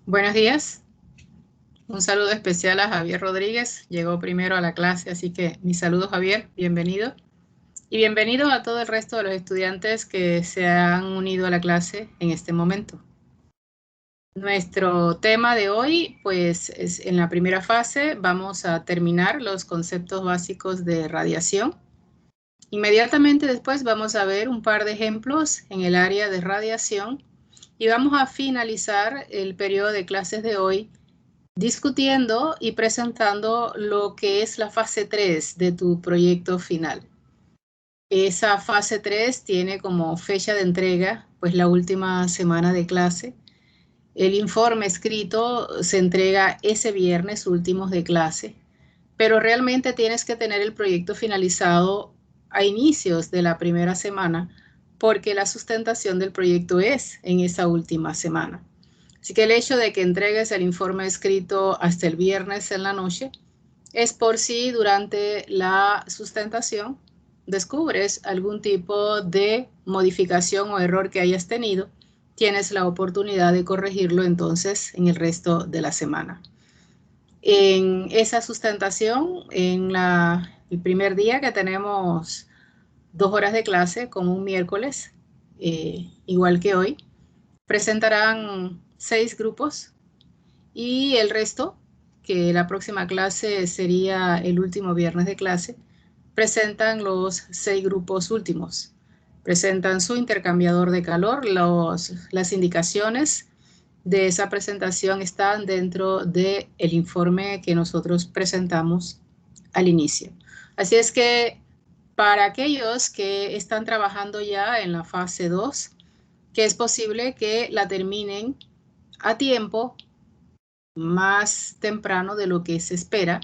Buenos días. Un saludo especial a Javier Rodríguez. Llegó primero a la clase, así que mi saludo, Javier. Bienvenido. Y bienvenido a todo el resto de los estudiantes que se han unido a la clase en este momento. Nuestro tema de hoy, pues, es en la primera fase. Vamos a terminar los conceptos básicos de radiación. Inmediatamente después vamos a ver un par de ejemplos en el área de radiación y vamos a finalizar el periodo de clases de hoy discutiendo y presentando lo que es la fase 3 de tu proyecto final. Esa fase 3 tiene como fecha de entrega, pues la última semana de clase. El informe escrito se entrega ese viernes últimos de clase, pero realmente tienes que tener el proyecto finalizado a inicios de la primera semana, porque la sustentación del proyecto es en esa última semana. Así que el hecho de que entregues el informe escrito hasta el viernes en la noche es por si durante la sustentación descubres algún tipo de modificación o error que hayas tenido, tienes la oportunidad de corregirlo entonces en el resto de la semana. En esa sustentación, el primer día que tenemos 2 horas de clase, como un miércoles, igual que hoy, presentarán 6 grupos y el resto, que la próxima clase sería el último viernes de clase, presentan los 6 grupos últimos. Presentan su intercambiador de calor, las indicaciones de esa presentación están dentro del informe que nosotros presentamos al inicio. Así es que para aquellos que están trabajando ya en la fase 2, que es posible que la terminen a tiempo más temprano de lo que se espera,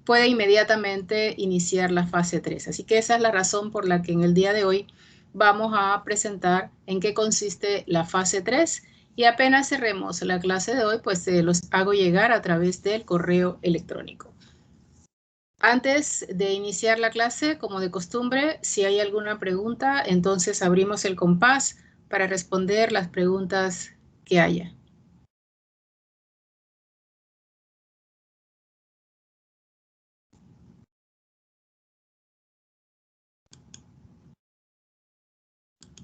puede inmediatamente iniciar la fase 3. Así que esa es la razón por la que en el día de hoy vamos a presentar en qué consiste la fase 3 y apenas cerremos la clase de hoy, pues se los hago llegar a través del correo electrónico. Antes de iniciar la clase, como de costumbre, si hay alguna pregunta, entonces abrimos el compás para responder las preguntas que haya.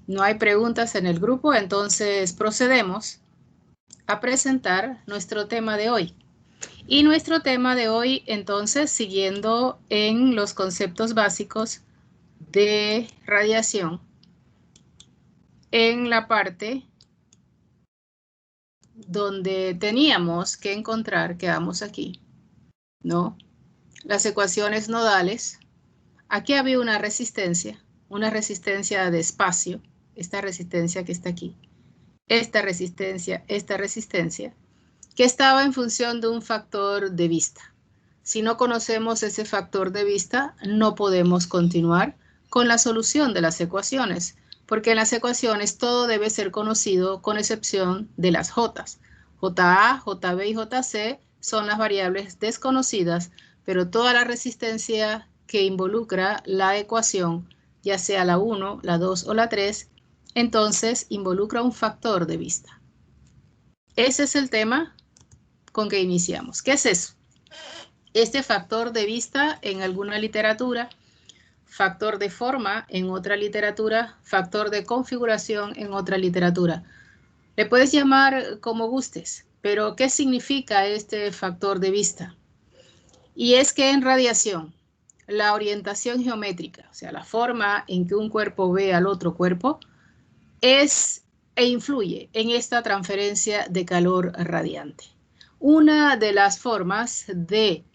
No hay preguntas en el grupo, entonces procedemos a presentar nuestro tema de hoy. Y nuestro tema de hoy, entonces, siguiendo en los conceptos básicos de radiación, en la parte donde teníamos que encontrar, quedamos aquí, ¿no? Las ecuaciones nodales. Aquí había una resistencia de espacio, esta resistencia que está aquí, esta resistencia, que estaba en función de un factor de vista. Si no conocemos ese factor de vista, no podemos continuar con la solución de las ecuaciones, porque en las ecuaciones todo debe ser conocido con excepción de las J's. JA, JB y JC son las variables desconocidas, pero toda la resistencia que involucra la ecuación, ya sea la 1, la 2 o la 3, entonces involucra un factor de vista. Ese es el tema con que iniciamos. ¿Qué es eso? Este factor de vista en alguna literatura, factor de forma en otra literatura, factor de configuración en otra literatura. Le puedes llamar como gustes, pero ¿qué significa este factor de vista? Y es que en radiación, la orientación geométrica, o sea, la forma en que un cuerpo ve al otro cuerpo, es e influye en esta transferencia de calor radiante. Una de las formas de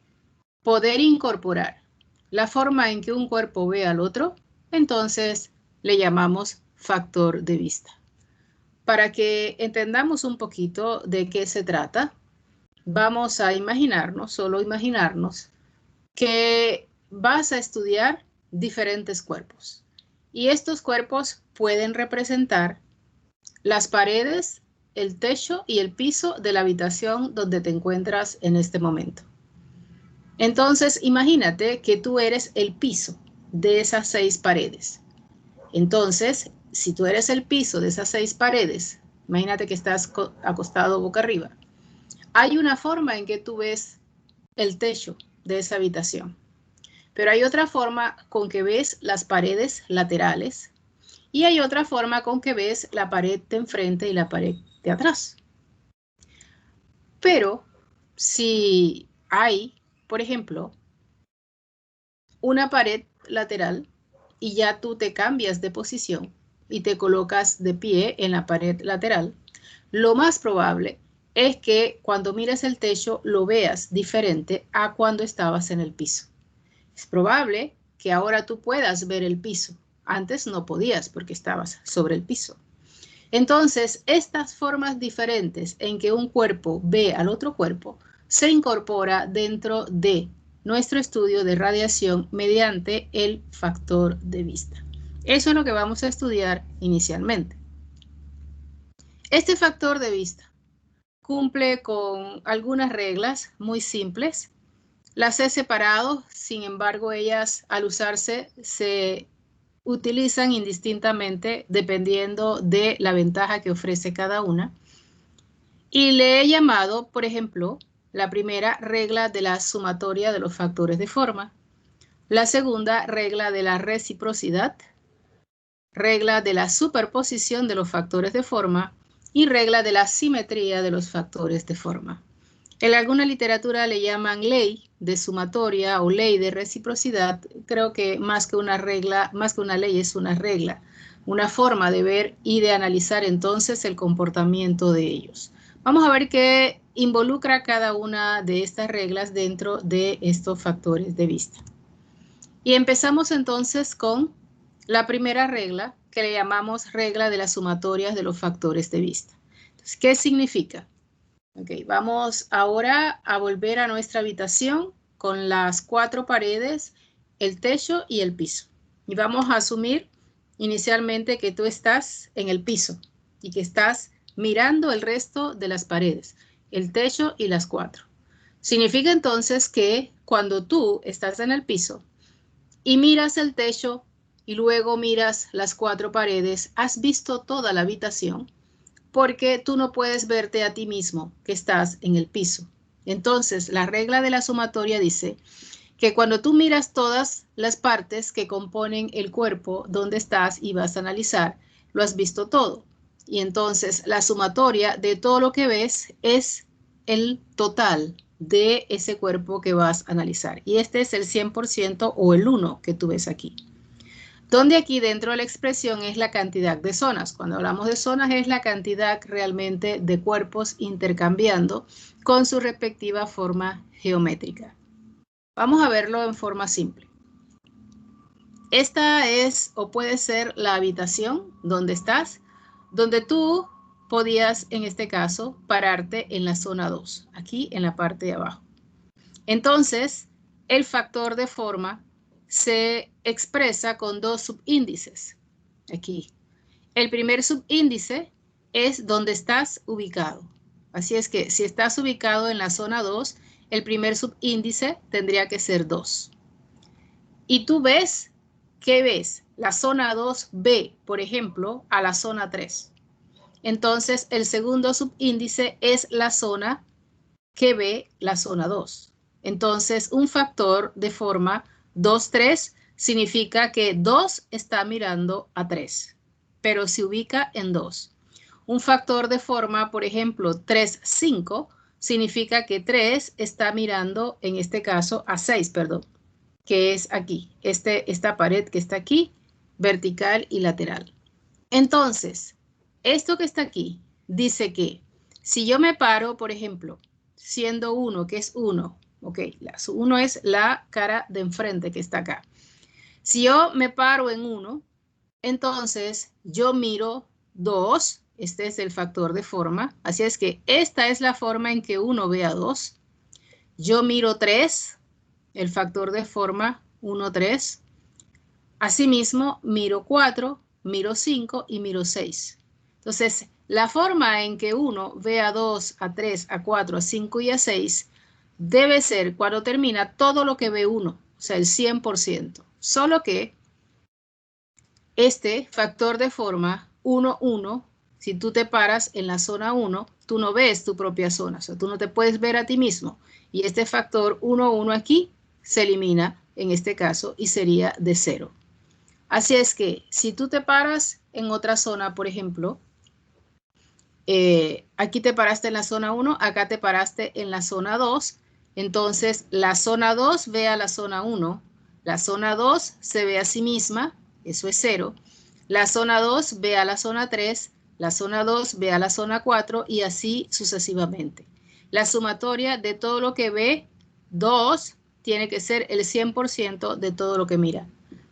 poder incorporar la forma en que un cuerpo ve al otro, entonces le llamamos factor de vista. Para que entendamos un poquito de qué se trata, vamos a imaginarnos, solo imaginarnos, que vas a estudiar diferentes cuerpos. Y estos cuerpos pueden representar las paredes, el techo y el piso de la habitación donde te encuentras en este momento. Entonces, imagínate que tú eres el piso de esas 6 paredes. Entonces, si tú eres el piso de esas 6 paredes, imagínate que estás acostado boca arriba. Hay una forma en que tú ves el techo de esa habitación, pero hay otra forma con que ves las paredes laterales y hay otra forma con que ves la pared de enfrente y la pared de atrás. Pero si hay, por ejemplo, una pared lateral y ya tú te cambias de posición y te colocas de pie en la pared lateral, lo más probable es que cuando mires el techo lo veas diferente a cuando estabas en el piso. Es probable que ahora tú puedas ver el piso. Antes no podías porque estabas sobre el piso. Entonces, estas formas diferentes en que un cuerpo ve al otro cuerpo se incorpora dentro de nuestro estudio de radiación mediante el factor de vista. Eso es lo que vamos a estudiar inicialmente. Este factor de vista cumple con algunas reglas muy simples. Las he separado, sin embargo, ellas al usarse se utilizan indistintamente dependiendo de la ventaja que ofrece cada una. Y le he llamado, por ejemplo, la primera regla de la sumatoria de los factores de forma, la segunda regla de la reciprocidad, regla de la superposición de los factores de forma y regla de la simetría de los factores de forma. En alguna literatura le llaman ley de sumatoria o ley de reciprocidad. Creo que más que una regla, más que una ley es una regla, una forma de ver y de analizar entonces el comportamiento de ellos. Vamos a ver qué involucra cada una de estas reglas dentro de estos factores de vista. Y empezamos entonces con la primera regla que le llamamos regla de las sumatorias de los factores de vista. Entonces, ¿qué significa? Ok, vamos ahora a volver a nuestra habitación con las 4 paredes, el techo y el piso. Y vamos a asumir inicialmente que tú estás en el piso y que estás mirando el resto de las paredes, el techo y las 4. Significa entonces que cuando tú estás en el piso y miras el techo y luego miras las 4 paredes, has visto toda la habitación, porque tú no puedes verte a ti mismo que estás en el piso. Entonces, la regla de la sumatoria dice que cuando tú miras todas las partes que componen el cuerpo donde estás y vas a analizar, lo has visto todo. Y entonces, la sumatoria de todo lo que ves es el total de ese cuerpo que vas a analizar. Y este es el 100% o el 1 que tú ves aquí. Donde aquí dentro de la expresión es la cantidad de zonas. Cuando hablamos de zonas es la cantidad realmente de cuerpos intercambiando con su respectiva forma geométrica. Vamos a verlo en forma simple. Esta es o puede ser la habitación donde estás, donde tú podías en este caso pararte en la zona 2, aquí en la parte de abajo. Entonces, el factor de forma se expresa con 2 subíndices. Aquí. El primer subíndice es donde estás ubicado. Así es que si estás ubicado en la zona 2, el primer subíndice tendría que ser 2. Y tú ves, ¿qué ves? La zona 2B, por ejemplo, a la zona 3. Entonces, el segundo subíndice es la zona que ve la zona 2. Entonces, un factor de forma 2, 3 significa que 2 está mirando a 3, pero se ubica en 2. Un factor de forma, por ejemplo, 3, 5, significa que 3 está mirando, en este caso, a 6, perdón, que es aquí, esta pared que está aquí, vertical y lateral. Entonces, esto que está aquí dice que si yo me paro, por ejemplo, siendo 1, que es 1, ok, 1 es la cara de enfrente que está acá. Si yo me paro en 1, entonces yo miro 2, este es el factor de forma, así es que esta es la forma en que 1 ve a 2. Yo miro 3, el factor de forma 1, 3. Asimismo, miro 4, miro 5 y miro 6. Entonces, la forma en que uno ve a 2, a 3, a 4, a 5 y a 6 debe ser cuando termina todo lo que ve uno, o sea, el 100%. Solo que este factor de forma 1, 1 si tú te paras en la zona 1, tú no ves tu propia zona, o sea, tú no te puedes ver a ti mismo. Y este factor 1, 1 aquí se elimina en este caso y sería de 0. Así es que si tú te paras en otra zona, por ejemplo, aquí te paraste en la zona 1, acá te paraste en la zona 2, entonces la zona 2 ve a la zona 1, la zona 2 se ve a sí misma, eso es 0, la zona 2 ve a la zona 3, la zona 2 ve a la zona 4 y así sucesivamente. La sumatoria de todo lo que ve 2 tiene que ser el 100% de todo lo que mira.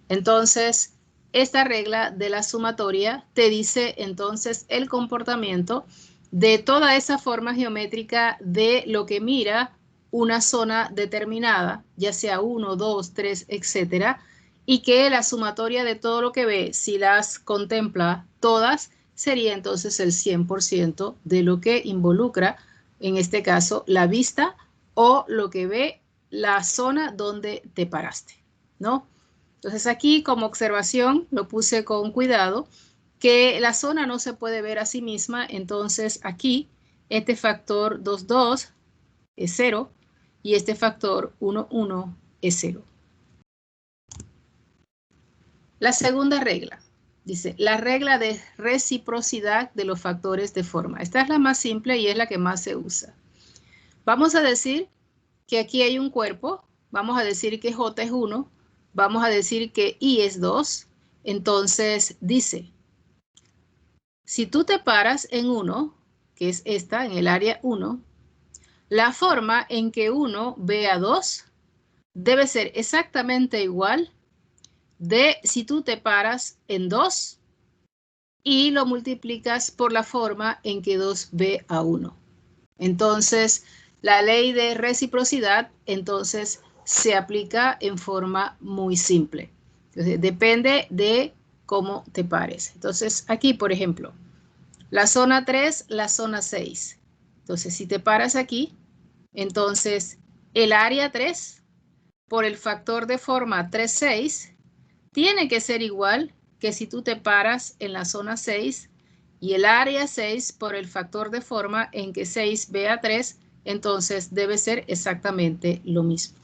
Entonces, esta regla de la sumatoria te dice entonces el comportamiento de toda esa forma geométrica de lo que mira una zona determinada, ya sea 1, 2, 3, etcétera, y que la sumatoria de todo lo que ve, si las contempla todas, sería entonces el 100% de lo que involucra, en este caso, la vista o lo que ve la zona donde te paraste, ¿no? Entonces aquí como observación lo puse con cuidado, que la zona no se puede ver a sí misma, entonces aquí este factor 2, 2 es 0 y este factor 1, 1 es 0. La segunda regla, dice, la regla de reciprocidad de los factores de forma. Esta es la más simple y es la que más se usa. Vamos a decir que aquí hay un cuerpo, vamos a decir que J es 1, vamos a decir que I es 2, entonces dice, si tú te paras en 1, que es esta, en el área 1, la forma en que 1 ve a 2 debe ser exactamente igual de si tú te paras en 2 y lo multiplicas por la forma en que 2 ve a 1. Entonces, la ley de reciprocidad, entonces, se aplica en forma muy simple. Entonces, depende de cómo te pares. Entonces, aquí, por ejemplo, la zona 3, la zona 6. Entonces, si te paras aquí, entonces, el área 3 por el factor de forma 3, 6, tiene que ser igual que si tú te paras en la zona 6 y el área 6 por el factor de forma en que 6 ve a 3, entonces debe ser exactamente lo mismo.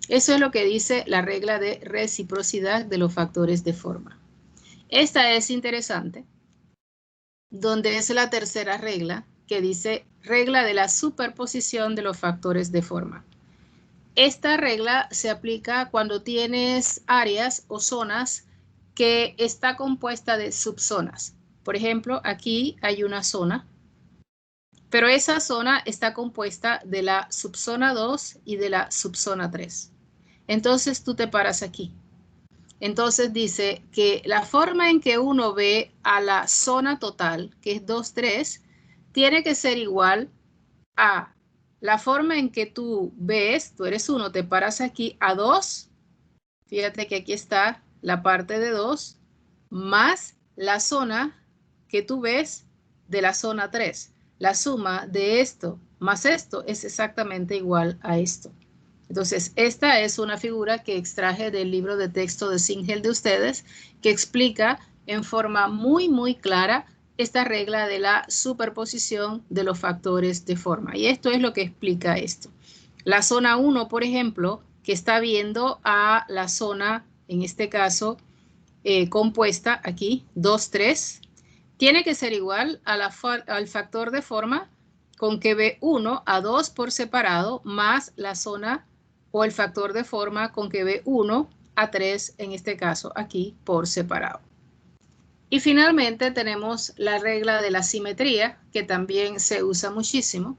Eso es lo que dice la regla de reciprocidad de los factores de forma. Esta es interesante, donde es la tercera regla, que dice regla de la superposición de los factores de forma. Esta regla se aplica cuando tienes áreas o zonas que está compuesta de subzonas. Por ejemplo, aquí hay una zona, pero esa zona está compuesta de la subzona 2 y de la subzona 3. Entonces tú te paras aquí. Entonces dice que la forma en que uno ve a la zona total, que es 2, 3, tiene que ser igual a la forma en que tú ves, tú eres 1, te paras aquí a 2, fíjate que aquí está la parte de 2, más la zona que tú ves de la zona 3. La suma de esto más esto es exactamente igual a esto. Entonces, esta es una figura que extraje del libro de texto de Singel de ustedes, que explica en forma muy, muy clara esta regla de la superposición de los factores de forma. Y esto es lo que explica esto. La zona 1, por ejemplo, que está viendo a la zona, en este caso, compuesta aquí, 2, 3, tiene que ser igual a al factor de forma con que ve 1 a 2 por separado, más la zona o el factor de forma con que ve 1 a 3, en este caso aquí, por separado. Y finalmente tenemos la regla de la simetría, que también se usa muchísimo,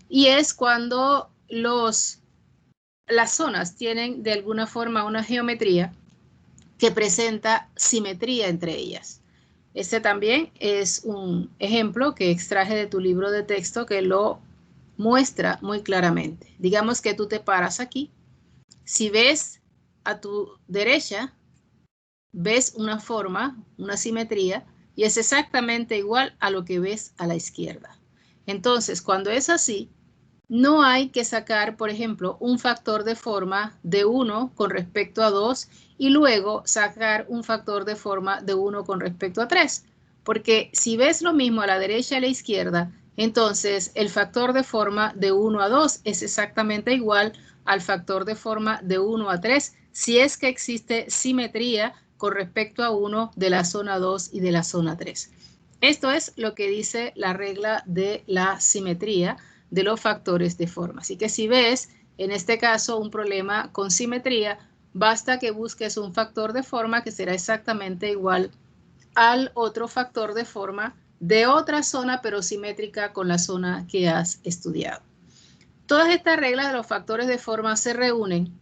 y es cuando las zonas tienen de alguna forma una geometría que presenta simetría entre ellas. Este también es un ejemplo que extraje de tu libro de texto que lo muestra muy claramente. Digamos que tú te paras aquí. Si ves a tu derecha, ves una forma, una simetría, y es exactamente igual a lo que ves a la izquierda. Entonces, cuando es así, no hay que sacar, por ejemplo, un factor de forma de 1 con respecto a 2 y luego sacar un factor de forma de 1 con respecto a 3, Porque si ves lo mismo a la derecha y a la izquierda, entonces el factor de forma de 1 a 2 es exactamente igual al factor de forma de 1 a 3, si es que existe simetría con respecto a 1 de la zona 2 y de la zona 3. Esto es lo que dice la regla de la simetría de los factores de forma. Así que si ves, en este caso, un problema con simetría, basta que busques un factor de forma que será exactamente igual al otro factor de forma de otra zona, pero simétrica con la zona que has estudiado. Todas estas reglas de los factores de forma se reúnen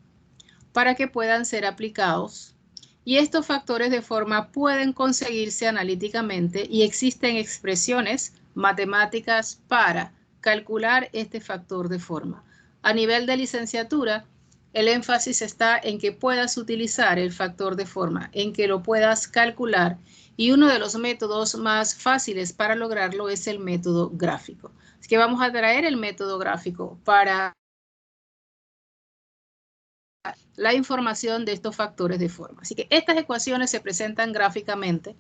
para que puedan ser aplicados y estos factores de forma pueden conseguirse analíticamente y existen expresiones matemáticas para calcular este factor de forma. A nivel de licenciatura, el énfasis está en que puedas utilizar el factor de forma, en que lo puedas calcular, y uno de los métodos más fáciles para lograrlo es el método gráfico. Así que vamos a traer el método gráfico para la información de estos factores de forma. Así que estas ecuaciones se presentan gráficamente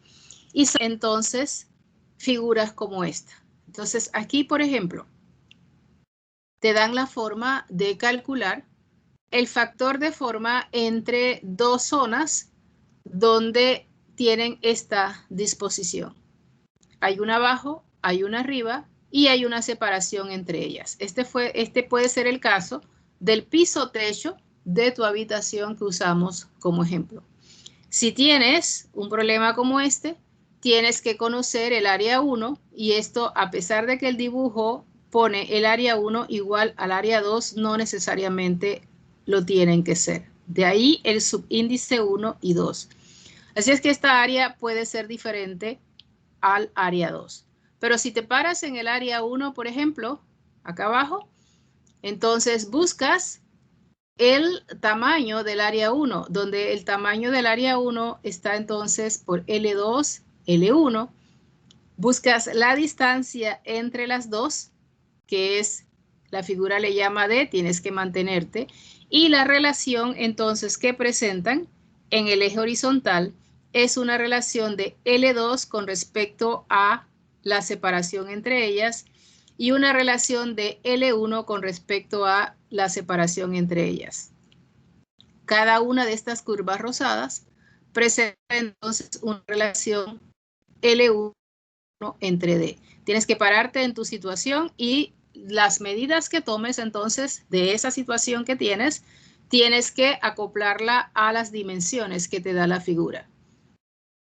y son entonces figuras como esta. Entonces aquí, por ejemplo, te dan la forma de calcular el factor de forma entre dos zonas donde tienen esta disposición. Hay una abajo, hay una arriba y hay una separación entre ellas. Este puede ser el caso del piso-techo de tu habitación que usamos como ejemplo. Si tienes un problema como este, tienes que conocer el área 1 y esto, a pesar de que el dibujo pone el área 1 igual al área 2, no necesariamente lo tienen que ser. De ahí el subíndice 1 y 2. Así es que esta área puede ser diferente al área 2. Pero si te paras en el área 1, por ejemplo, acá abajo, entonces buscas el tamaño del área 1, donde el tamaño del área 1 está entonces por L2, L1. Buscas la distancia entre las dos, que es, la figura le llama D, tienes que mantenerte, y la relación entonces que presentan en el eje horizontal es una relación de L2 con respecto a la separación entre ellas y una relación de L1 con respecto a la separación entre ellas. Cada una de estas curvas rosadas presenta entonces una relación L1 entre D. Tienes que pararte en tu situación y las medidas que tomes entonces de esa situación que tienes que acoplarla a las dimensiones que te da la figura.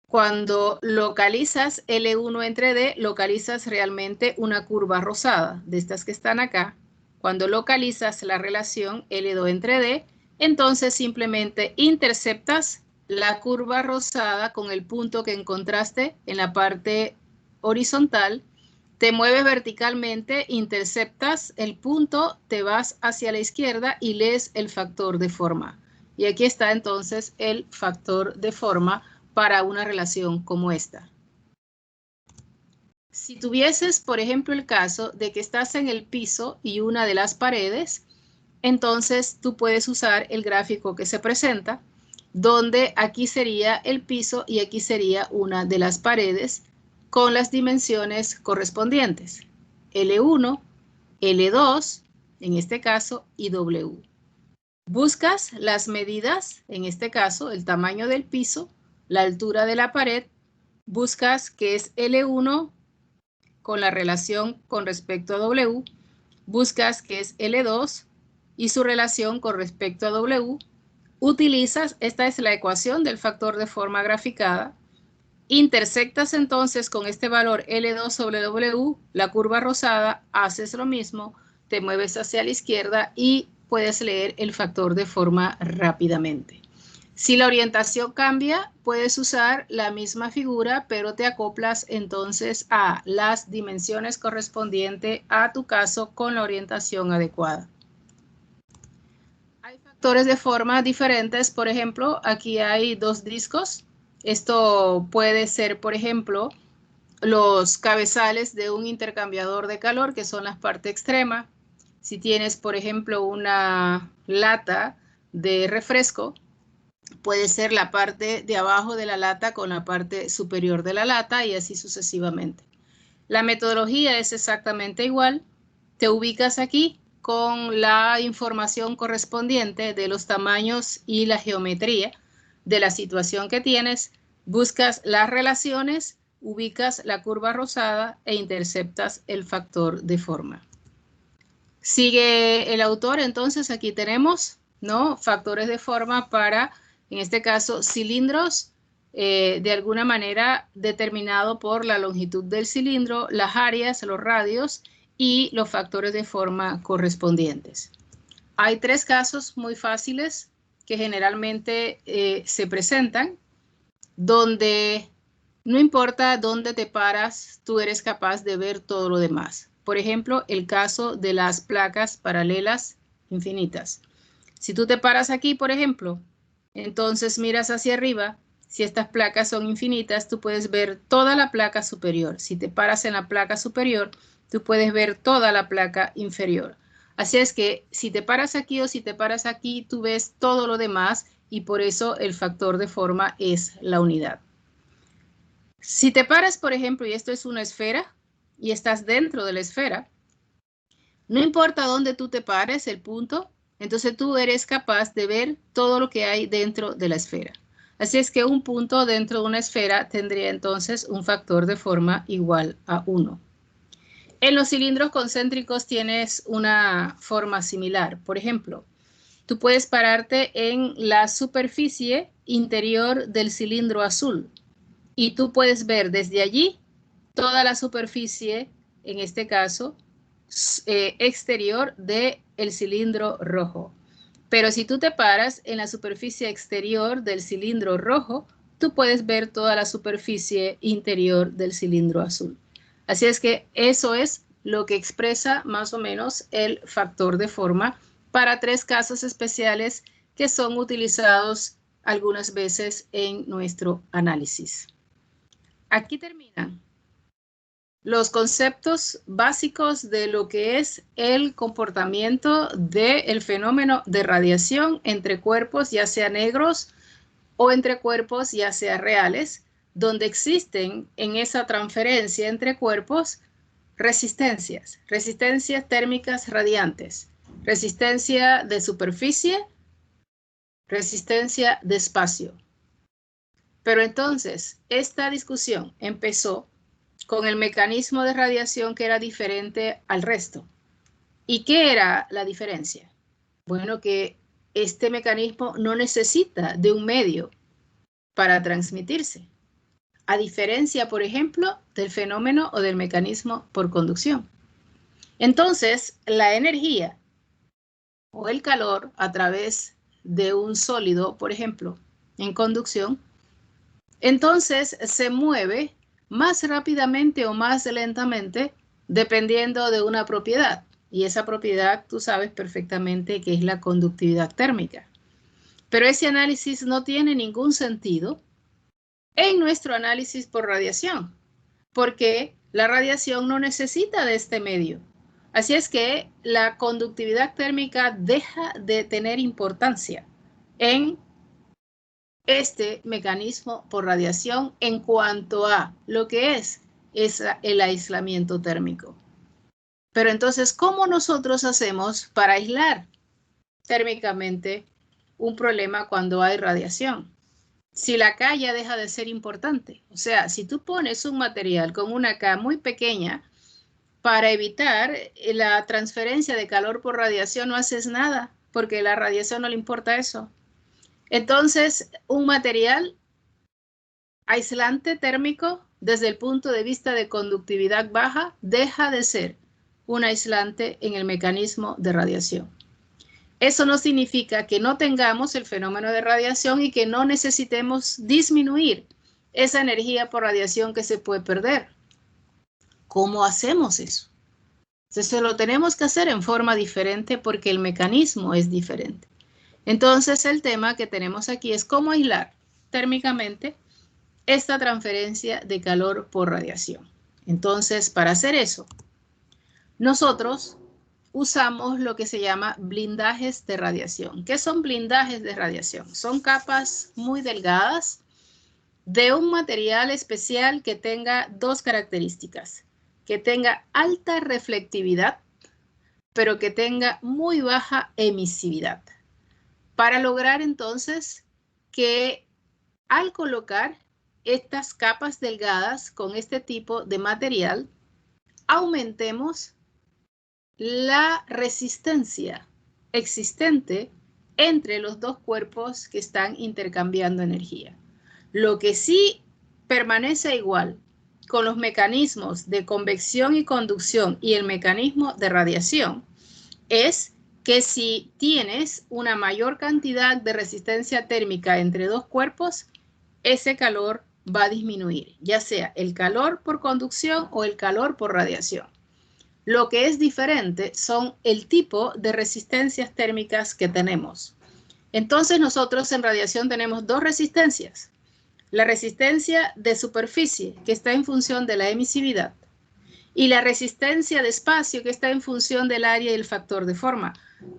Cuando localizas L1 entre D, localizas realmente una curva rosada, de estas que están acá. Cuando localizas la relación L2 entre D, entonces simplemente interceptas la curva rosada con el punto que encontraste en la parte horizontal, te mueves verticalmente, interceptas el punto, te vas hacia la izquierda y lees el factor de forma. Y aquí está entonces el factor de forma para una relación como esta. Si tuvieses, por ejemplo, el caso de que estás en el piso y una de las paredes, entonces tú puedes usar el gráfico que se presenta, donde aquí sería el piso y aquí sería una de las paredes con las dimensiones correspondientes. L1, L2, en este caso, y W. Buscas las medidas, en este caso, el tamaño del piso, la altura de la pared, buscas que es L1 con la relación con respecto a W, buscas que es L2 y su relación con respecto a W, utilizas, esta es la ecuación del factor de forma graficada, intersectas entonces con este valor L2 sobre W, la curva rosada, haces lo mismo, te mueves hacia la izquierda y puedes leer el factor de forma rápidamente. Si la orientación cambia, puedes usar la misma figura, pero te acoplas entonces a las dimensiones correspondientes a tu caso con la orientación adecuada. Hay factores de forma diferentes, por ejemplo, aquí hay dos discos. Esto puede ser, por ejemplo, los cabezales de un intercambiador de calor, que son la parte extrema. Si tienes, por ejemplo, una lata de refresco, puede ser la parte de abajo de la lata con la parte superior de la lata y así sucesivamente. La metodología es exactamente igual. Te ubicas aquí con la información correspondiente de los tamaños y la geometría de la situación que tienes, buscas las relaciones, ubicas la curva rosada e interceptas el factor de forma. Sigue el autor, entonces aquí tenemos, ¿no?, factores de forma para, en este caso, cilindros, de alguna manera determinado por la longitud del cilindro, las áreas, los radios y los factores de forma correspondientes. Hay tres casos muy fáciles que generalmente se presentan, donde no importa dónde te paras, tú eres capaz de ver todo lo demás. Por ejemplo, el caso de las placas paralelas infinitas. Si tú te paras aquí, por ejemplo, entonces miras hacia arriba. Si estas placas son infinitas, tú puedes ver toda la placa superior. Si te paras en la placa superior, tú puedes ver toda la placa inferior. Así es que si te paras aquí o si te paras aquí, tú ves todo lo demás y por eso el factor de forma es la unidad. Si te paras, por ejemplo, y esto es una esfera y estás dentro de la esfera, no importa dónde tú te pares, el punto, entonces tú eres capaz de ver todo lo que hay dentro de la esfera. Así es que un punto dentro de una esfera tendría entonces un factor de forma igual a 1. En los cilindros concéntricos tienes una forma similar. Por ejemplo, tú puedes pararte en la superficie interior del cilindro azul y tú puedes ver desde allí toda la superficie, en este caso, exterior del cilindro rojo. Pero si tú te paras en la superficie exterior del cilindro rojo, tú puedes ver toda la superficie interior del cilindro azul. Así es que eso es lo que expresa más o menos el factor de forma para tres casos especiales que son utilizados algunas veces en nuestro análisis. Aquí terminan los conceptos básicos de lo que es el comportamiento del fenómeno de radiación entre cuerpos, ya sea negros o entre cuerpos, ya sea reales, donde existen en esa transferencia entre cuerpos resistencias térmicas radiantes, resistencia de superficie, resistencia de espacio. Pero entonces, esta discusión empezó con el mecanismo de radiación que era diferente al resto. ¿Y qué era la diferencia? Bueno, que este mecanismo no necesita de un medio para transmitirse, a diferencia, por ejemplo, del fenómeno o del mecanismo por conducción. Entonces, la energía o el calor a través de un sólido, por ejemplo, en conducción, entonces se mueve más rápidamente o más lentamente dependiendo de una propiedad. Y esa propiedad tú sabes perfectamente que es la conductividad térmica. Pero ese análisis no tiene ningún sentido en nuestro análisis por radiación, porque la radiación no necesita de este medio. Así es que la conductividad térmica deja de tener importancia en este mecanismo por radiación en cuanto a lo que es el aislamiento térmico. Pero entonces, ¿cómo nosotros hacemos para aislar térmicamente un problema cuando hay radiación? Si la K ya deja de ser importante. O sea, si tú pones un material con una K muy pequeña para evitar la transferencia de calor por radiación, no haces nada, porque la radiación no le importa eso. Entonces, un material aislante térmico desde el punto de vista de conductividad baja deja de ser un aislante en el mecanismo de radiación. Eso no significa que no tengamos el fenómeno de radiación y que no necesitemos disminuir esa energía por radiación que se puede perder. ¿Cómo hacemos eso? Entonces lo tenemos que hacer en forma diferente porque el mecanismo es diferente. Entonces el tema que tenemos aquí es cómo aislar térmicamente esta transferencia de calor por radiación. Entonces, para hacer eso, nosotros usamos lo que se llama blindajes de radiación. ¿Qué son blindajes de radiación? Son capas muy delgadas de un material especial que tenga dos características, que tenga alta reflectividad, pero que tenga muy baja emisividad, para lograr entonces que al colocar estas capas delgadas con este tipo de material, aumentemos la resistencia existente entre los dos cuerpos que están intercambiando energía. Lo que sí permanece igual con los mecanismos de convección y conducción y el mecanismo de radiación es que si tienes una mayor cantidad de resistencia térmica entre dos cuerpos, ese calor va a disminuir, ya sea el calor por conducción o el calor por radiación. Lo que es diferente son el tipo de resistencias térmicas que tenemos. Entonces nosotros en radiación tenemos dos resistencias. La resistencia de superficie, que está en función de la emisividad, y la resistencia de espacio, que está en función del área y el factor de forma.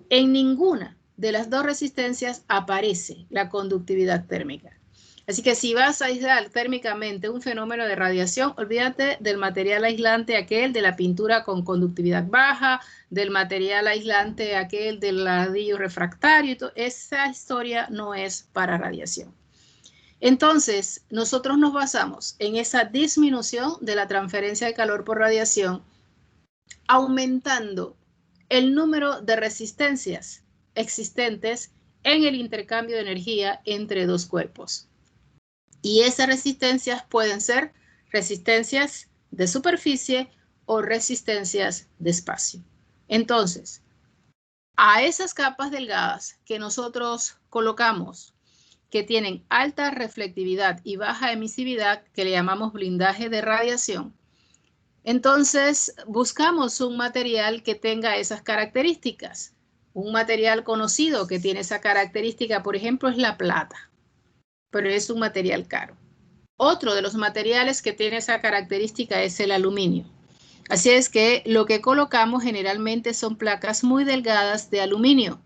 En ninguna de las dos resistencias aparece la conductividad térmica. Así que si vas a aislar térmicamente un fenómeno de radiación, olvídate del material aislante aquel de la pintura con conductividad baja, del material aislante aquel del ladrillo refractario. Esa historia no es para radiación. Entonces, nosotros nos basamos en esa disminución de la transferencia de calor por radiación, aumentando el número de resistencias existentes en el intercambio de energía entre dos cuerpos. Y esas resistencias pueden ser resistencias de superficie o resistencias de espacio. Entonces, a esas capas delgadas que nosotros colocamos, que tienen alta reflectividad y baja emisividad, que le llamamos blindaje de radiación, entonces buscamos un material que tenga esas características. Un material conocido que tiene esa característica, por ejemplo, es la plata, pero es un material caro. Otro de los materiales que tiene esa característica es el aluminio. Así es que lo que colocamos generalmente son placas muy delgadas de aluminio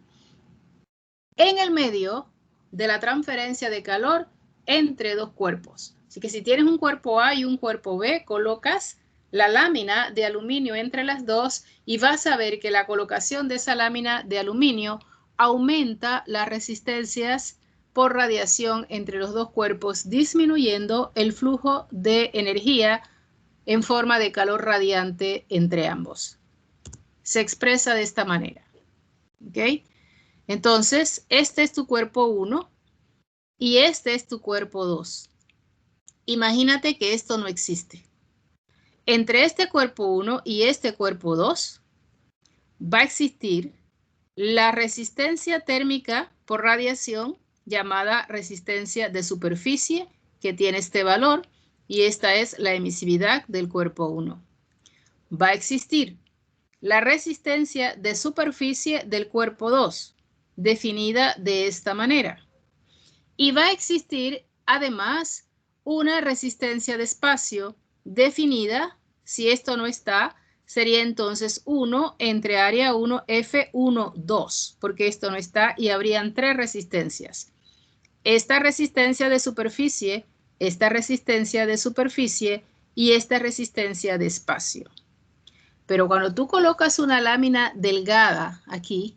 en el medio de la transferencia de calor entre dos cuerpos. Así que si tienes un cuerpo A y un cuerpo B, colocas la lámina de aluminio entre las dos y vas a ver que la colocación de esa lámina de aluminio aumenta las resistencias por radiación entre los dos cuerpos, disminuyendo el flujo de energía en forma de calor radiante entre ambos. Se expresa de esta manera. ¿Ok? Entonces, este es tu cuerpo 1 y este es tu cuerpo 2. Imagínate que esto no existe. Entre este cuerpo 1 y este cuerpo 2 va a existir la resistencia térmica por radiación llamada resistencia de superficie, que tiene este valor, y esta es la emisividad del cuerpo 1. Va a existir la resistencia de superficie del cuerpo 2, definida de esta manera. Y va a existir, además, una resistencia de espacio definida, si esto no está, sería entonces 1 entre área 1 F1, 2, porque esto no está y habrían tres resistencias. Esta resistencia de superficie, esta resistencia de superficie y esta resistencia de espacio. Pero cuando tú colocas una lámina delgada aquí,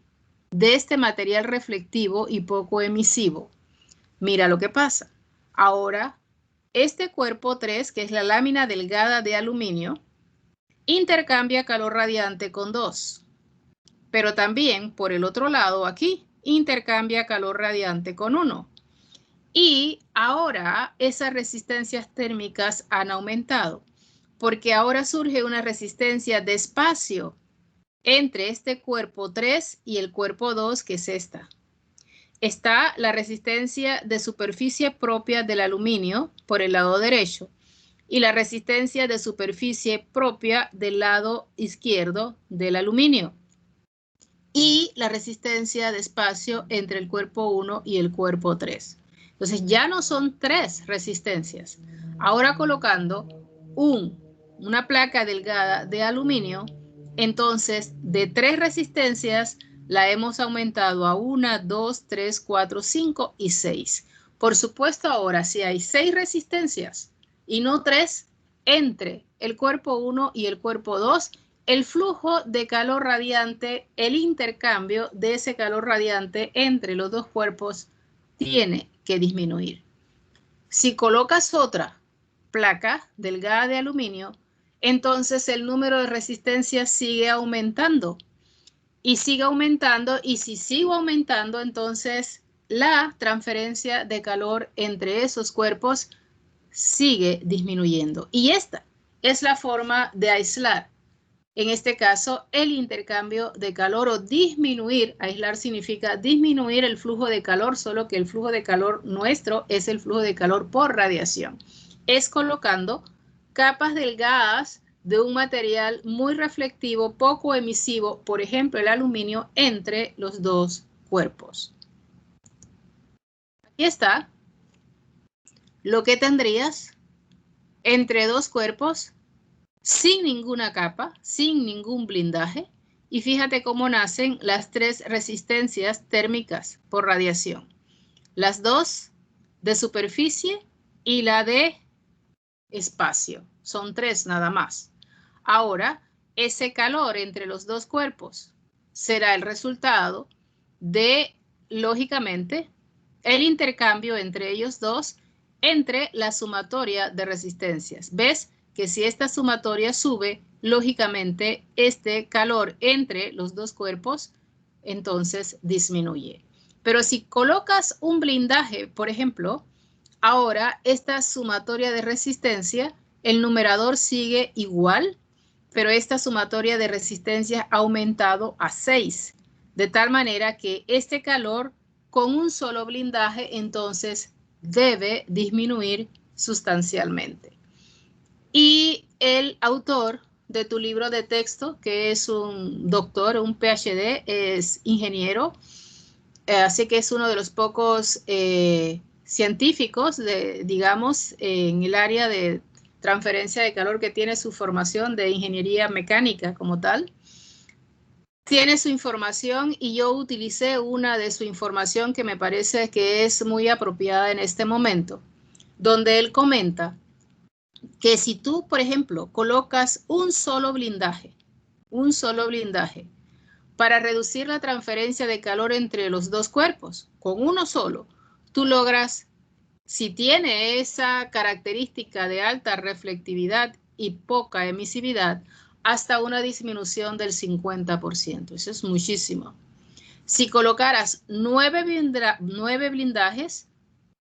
de este material reflectivo y poco emisivo, mira lo que pasa. Ahora, este cuerpo 3, que es la lámina delgada de aluminio, intercambia calor radiante con 2. Pero también, por el otro lado, aquí, intercambia calor radiante con 1. Y ahora esas resistencias térmicas han aumentado, porque ahora surge una resistencia de espacio entre este cuerpo 3 y el cuerpo 2, que es esta. Está la resistencia de superficie propia del aluminio por el lado derecho y la resistencia de superficie propia del lado izquierdo del aluminio. Y la resistencia de espacio entre el cuerpo 1 y el cuerpo 3. Entonces ya no son tres resistencias. Ahora colocando una placa delgada de aluminio, Entonces, de 3 resistencias, la hemos aumentado a 1, 2, 3, 4, 5 y 6. Por supuesto, ahora, si hay 6 resistencias y no 3, entre el cuerpo 1 y el cuerpo 2, el flujo de calor radiante, el intercambio de ese calor radiante entre los dos cuerpos tiene que disminuir. Si colocas otra placa delgada de aluminio, entonces el número de resistencias sigue aumentando y sigue aumentando, y si sigue aumentando, entonces la transferencia de calor entre esos cuerpos sigue disminuyendo. Y esta es la forma de aislar, en este caso, el intercambio de calor o disminuir. Aislar significa disminuir el flujo de calor, solo que el flujo de calor nuestro es el flujo de calor por radiación. Es colocando capas delgadas de un material muy reflectivo, poco emisivo, por ejemplo, el aluminio, entre los dos cuerpos. Aquí está lo que tendrías entre dos cuerpos sin ninguna capa, sin ningún blindaje, y fíjate cómo nacen las 3 resistencias térmicas por radiación. Las 2 de superficie y la de espacio. Son 3 nada más. Ahora, ese calor entre los dos cuerpos será el resultado de, lógicamente, el intercambio entre ellos dos entre la sumatoria de resistencias. ¿Ves? Que si esta sumatoria sube, lógicamente este calor entre los dos cuerpos entonces disminuye. Pero si colocas un blindaje, por ejemplo, ahora esta sumatoria de resistencia, el numerador sigue igual, pero esta sumatoria de resistencia ha aumentado a 6, de tal manera que este calor con un solo blindaje entonces debe disminuir sustancialmente. Y el autor de tu libro de texto, que es un doctor, un PhD, es ingeniero, así que es uno de los pocos científicos, digamos, en el área de transferencia de calor que tiene su formación de ingeniería mecánica como tal. Tiene su información y yo utilicé una de su información que me parece que es muy apropiada en este momento, donde él comenta que si tú, por ejemplo, colocas un solo blindaje para reducir la transferencia de calor entre los dos cuerpos, con uno solo, tú logras, si tiene esa característica de alta reflectividad y poca emisividad, hasta una disminución del 50%. Eso es muchísimo. Si colocaras 9 blindajes,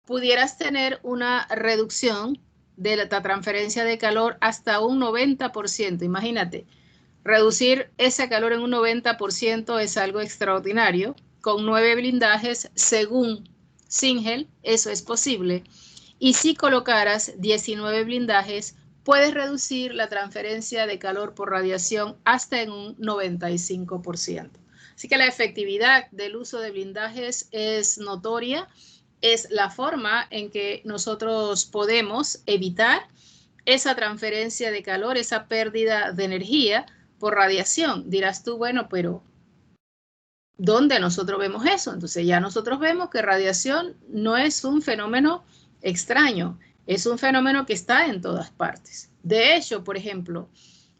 pudieras tener una reducción de la transferencia de calor hasta un 90%. Imagínate, reducir ese calor en un 90% es algo extraordinario. Con 9 blindajes, según Singel, eso es posible. Y si colocaras 19 blindajes, puedes reducir la transferencia de calor por radiación hasta en un 95%. Así que la efectividad del uso de blindajes es notoria. Es la forma en que nosotros podemos evitar esa transferencia de calor, esa pérdida de energía por radiación. Dirás tú, bueno, pero ¿dónde nosotros vemos eso? Entonces ya nosotros vemos que radiación no es un fenómeno extraño, es un fenómeno que está en todas partes. De hecho, por ejemplo,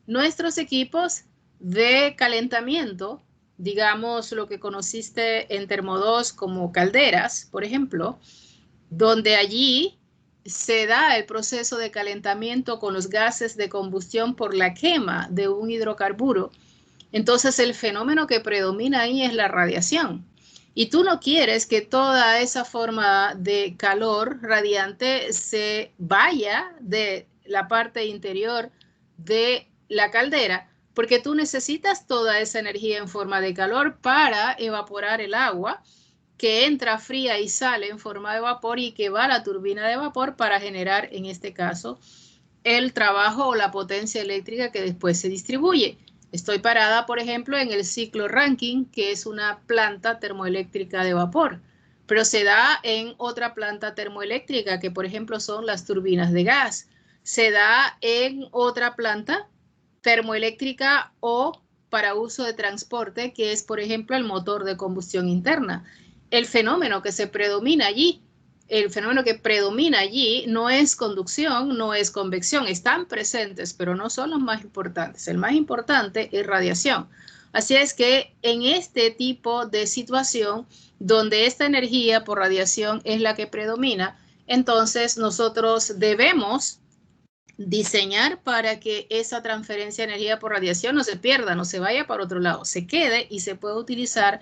nuestros equipos de calentamiento, digamos lo que conociste en Termo2 como calderas, por ejemplo, donde allí se da el proceso de calentamiento con los gases de combustión por la quema de un hidrocarburo. Entonces el fenómeno que predomina ahí es la radiación. Y tú no quieres que toda esa forma de calor radiante se vaya de la parte interior de la caldera, porque tú necesitas toda esa energía en forma de calor para evaporar el agua que entra fría y sale en forma de vapor y que va a la turbina de vapor para generar, en este caso, el trabajo o la potencia eléctrica que después se distribuye. Estoy parada, por ejemplo, en el ciclo Rankine, que es una planta termoeléctrica de vapor, pero se da en otra planta termoeléctrica, que por ejemplo son las turbinas de gas. Se da en otra planta termoeléctrica o para uso de transporte, que es, por ejemplo, el motor de combustión interna. El fenómeno que predomina allí no es conducción, no es convección, están presentes, pero no son los más importantes. El más importante es radiación. Así es que en este tipo de situación, donde esta energía por radiación es la que predomina, entonces nosotros debemos diseñar para que esa transferencia de energía por radiación no se pierda, no se vaya para otro lado, se quede y se pueda utilizar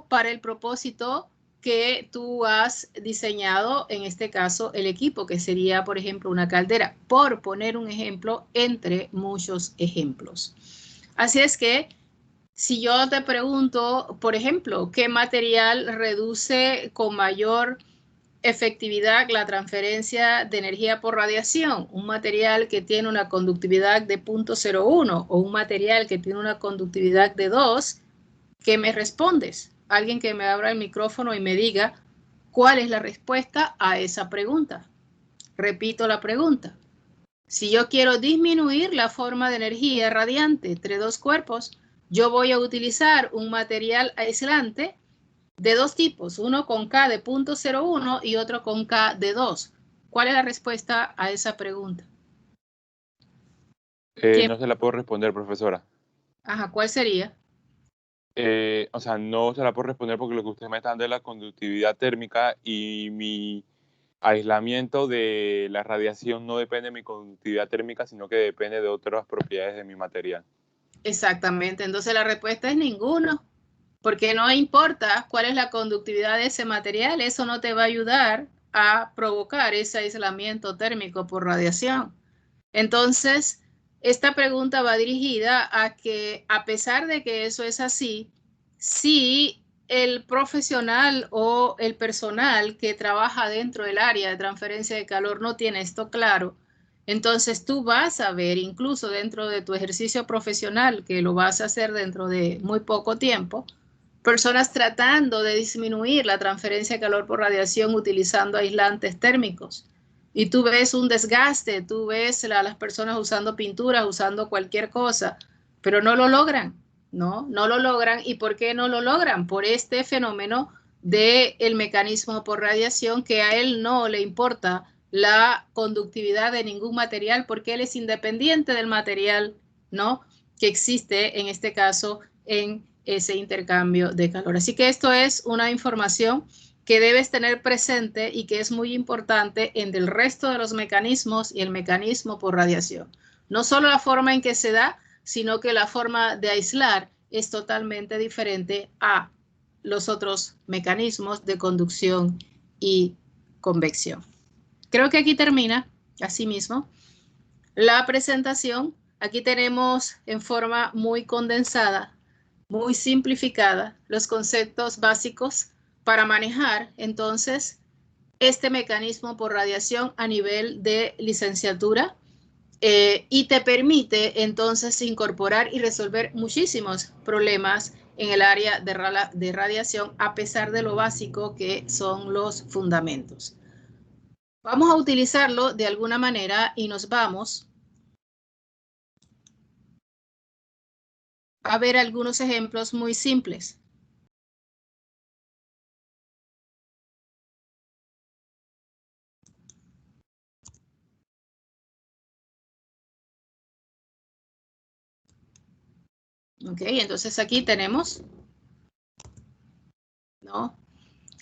para el propósito que tú has diseñado, en este caso el equipo, que sería, por ejemplo, una caldera, por poner un ejemplo entre muchos ejemplos. Así es que si yo te pregunto, por ejemplo, ¿qué material reduce con mayor efectividad la transferencia de energía por radiación? Un material que tiene una conductividad de 0.01 o un material que tiene una conductividad de 2, ¿qué me respondes? Alguien que me abra el micrófono y me diga cuál es la respuesta a esa pregunta. Repito la pregunta. Si yo quiero disminuir la forma de energía radiante entre dos cuerpos, yo voy a utilizar un material aislante de dos tipos, uno con K de 0.01 y otro con K de 2. ¿Cuál es la respuesta a esa pregunta? No se la puedo responder, profesora. Ajá, ¿cuál sería? O sea, no se la puedo responder porque lo que usted me está dando es la conductividad térmica y mi aislamiento de la radiación no depende de mi conductividad térmica, sino que depende de otras propiedades de mi material. Exactamente, entonces la respuesta es ninguno, porque no importa cuál es la conductividad de ese material, eso no te va a ayudar a provocar ese aislamiento térmico por radiación. Entonces, esta pregunta va dirigida a que, a pesar de que eso es así, si el profesional o el personal que trabaja dentro del área de transferencia de calor no tiene esto claro, entonces tú vas a ver, incluso dentro de tu ejercicio profesional, que lo vas a hacer dentro de muy poco tiempo, personas tratando de disminuir la transferencia de calor por radiación utilizando aislantes térmicos. Y tú ves un desgaste, tú ves a las personas usando pinturas, usando cualquier cosa, pero no lo logran, ¿no? No lo logran. ¿Y por qué no lo logran? Por este fenómeno del mecanismo por radiación, que a él no le importa la conductividad de ningún material porque él es independiente del material, ¿no?, que existe en este caso en ese intercambio de calor. Así que esto es una información que debes tener presente y que es muy importante en el resto de los mecanismos y el mecanismo por radiación. No solo la forma en que se da, sino que la forma de aislar es totalmente diferente a los otros mecanismos de conducción y convección. Creo que aquí termina, asimismo, la presentación. Aquí tenemos en forma muy condensada, muy simplificada, los conceptos básicos para manejar entonces este mecanismo por radiación a nivel de licenciatura, y te permite entonces incorporar y resolver muchísimos problemas en el área de radiación, a pesar de lo básico que son los fundamentos. Vamos a utilizarlo de alguna manera y nos vamos a ver algunos ejemplos muy simples. Ok, entonces aquí tenemos, ¿no?,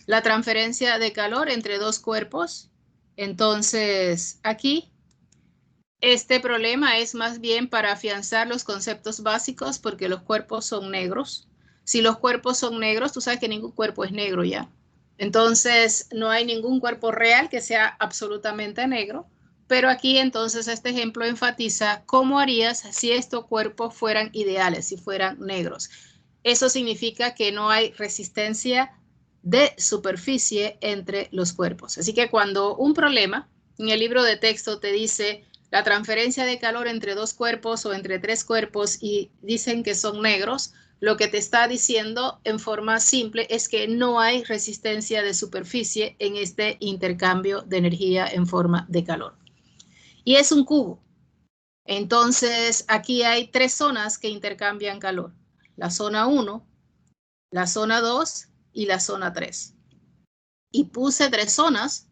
la transferencia de calor entre dos cuerpos. Entonces aquí este problema es más bien para afianzar los conceptos básicos, porque los cuerpos son negros. Si los cuerpos son negros, tú sabes que ningún cuerpo es negro ya. Entonces no hay ningún cuerpo real que sea absolutamente negro. Pero aquí entonces este ejemplo enfatiza cómo harías si estos cuerpos fueran ideales, si fueran negros. Eso significa que no hay resistencia de superficie entre los cuerpos. Así que cuando un problema en el libro de texto te dice la transferencia de calor entre dos cuerpos o entre tres cuerpos y dicen que son negros, lo que te está diciendo en forma simple es que no hay resistencia de superficie en este intercambio de energía en forma de calor. Y es un cubo. Entonces, aquí hay tres zonas que intercambian calor. La zona 1, la zona 2 y la zona 3. Y puse tres zonas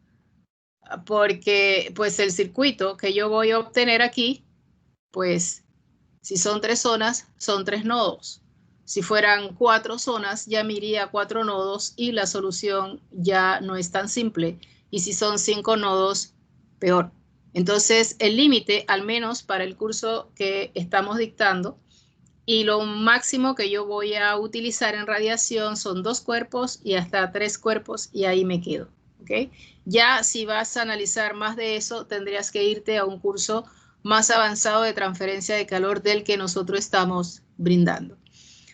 porque pues el circuito que yo voy a obtener aquí, pues si son tres zonas, son tres nodos. Si fueran cuatro zonas, ya me iría a cuatro nodos y la solución ya no es tan simple. Y si son cinco nodos, peor. Entonces, el límite, al menos para el curso que estamos dictando, y lo máximo que yo voy a utilizar en radiación son 2 cuerpos y hasta 3 cuerpos, y ahí me quedo. ¿Okay? Ya si vas a analizar más de eso, tendrías que irte a un curso más avanzado de transferencia de calor del que nosotros estamos brindando.